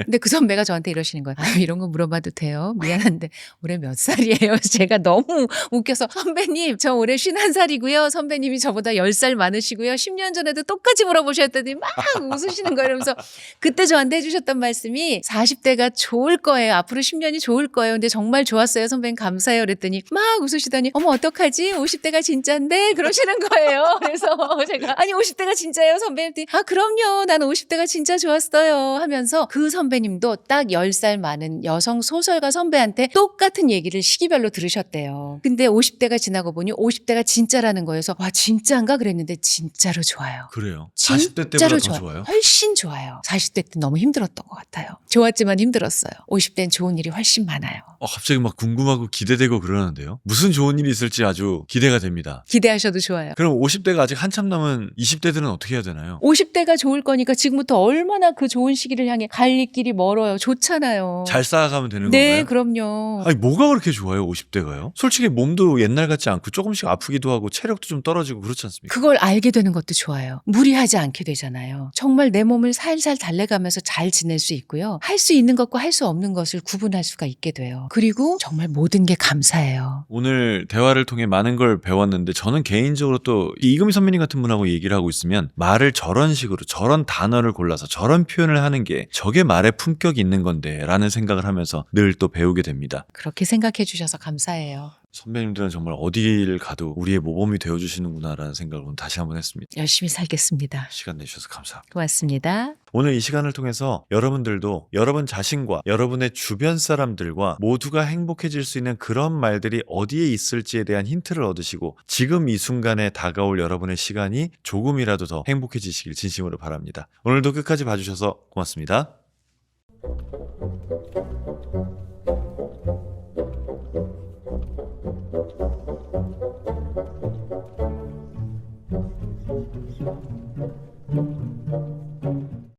근데 그 선배가 저한테 이러시는 거예요. 이런 거 물어봐도 돼요? 미안한데 올해 몇 살이에요? 제가 너무 웃겨서 선배님 저 올해 51살이고요. 선배님이 저보다 10살 많으시고요. 10년 전에도 똑같이 물어보셨더니 막 웃으시는 거예요. 그러면서 그때 저한테 해주셨던 말씀이 40대가 좋을 거예요. 앞으로 10년이 좋을 거예요. 근데 정말 좋았어요. 선배님 감사해요. 그랬더니 막 웃으시더니 어머 어떡하지? 50대가 진짜인데? 그러시는 거예요. 그래서 제가 아니 50대가 진짜예요 선배님. 그럼요. 난 50대가 진짜 좋았어요. 하면서 그 선배님도 딱 10살 많은 여성 소설가 선배한테 똑같은 얘기를 시기별로 들으셨대요. 근데 50대가 지나고 보니 50대가 진짜라는 거여서 와 진짜인가 그랬는데 진짜로 좋아요. 그래요. 40대 때보다 진짜로 더 좋아요? 훨씬 좋아요. 40대 때 너무 힘들었던 것 같아요. 좋았지만 힘들었어요. 50대는 좋은 일이 훨씬 많아요. 갑자기 막 궁금하고 기대되고 그러는데요. 무슨 좋은 일이 있을지 아주 기대가 됩니다. 기대하셔도 좋아요. 그럼 50대가 아직 한참 남은 20대들은 어떻게 해야 되나요? 50대가 좋을 거니까 지금부터 얼마나 그 좋은 시기를 향해 갈 길이 멀어요. 좋잖아요. 잘 쌓아가면 되는 네, 건가요? 그럼요. 아니 뭐가 그렇게 좋아요 50대가요? 솔직히 몸도 옛날 같지 않고 조금씩 아프기도 하고 체력도 좀 떨어지고 그렇지 않습니까? 그걸 알게 되는 것도 좋아요. 무리하지 않게 되잖아요. 정말 내 몸을 살살 달래가면서 잘 지낼 수 있고요. 할 수 있는 것과 할 수 없는 것을 구분할 수가 있게 돼요. 그리고 정말 모든 게 감사해요. 오늘 대화를 통해 많은 걸 배웠는데 저는 개인적으로 또 이금희 선배님 같은 분하고 얘기를 하고 있으면 말을 저런 식으로 저런 단어를 골라서 저런 표현을 하는 게 저게 말의 품격이 있는 건데 라는 생각을 하면서 늘 또 배우게 됩니다. 그렇게 생각해 주셔서 감사해요. 선배님들은 정말 어디를 가도 우리의 모범이 되어주시는구나라는 생각을 오늘 다시 한번 했습니다. 열심히 살겠습니다. 시간 내주셔서 감사합니다. 고맙습니다. 오늘 이 시간을 통해서 여러분들도 여러분 자신과 여러분의 주변 사람들과 모두가 행복해질 수 있는 그런 말들이 어디에 있을지에 대한 힌트를 얻으시고 지금 이 순간에 다가올 여러분의 시간이 조금이라도 더 행복해지시길 진심으로 바랍니다. 오늘도 끝까지 봐주셔서 고맙습니다.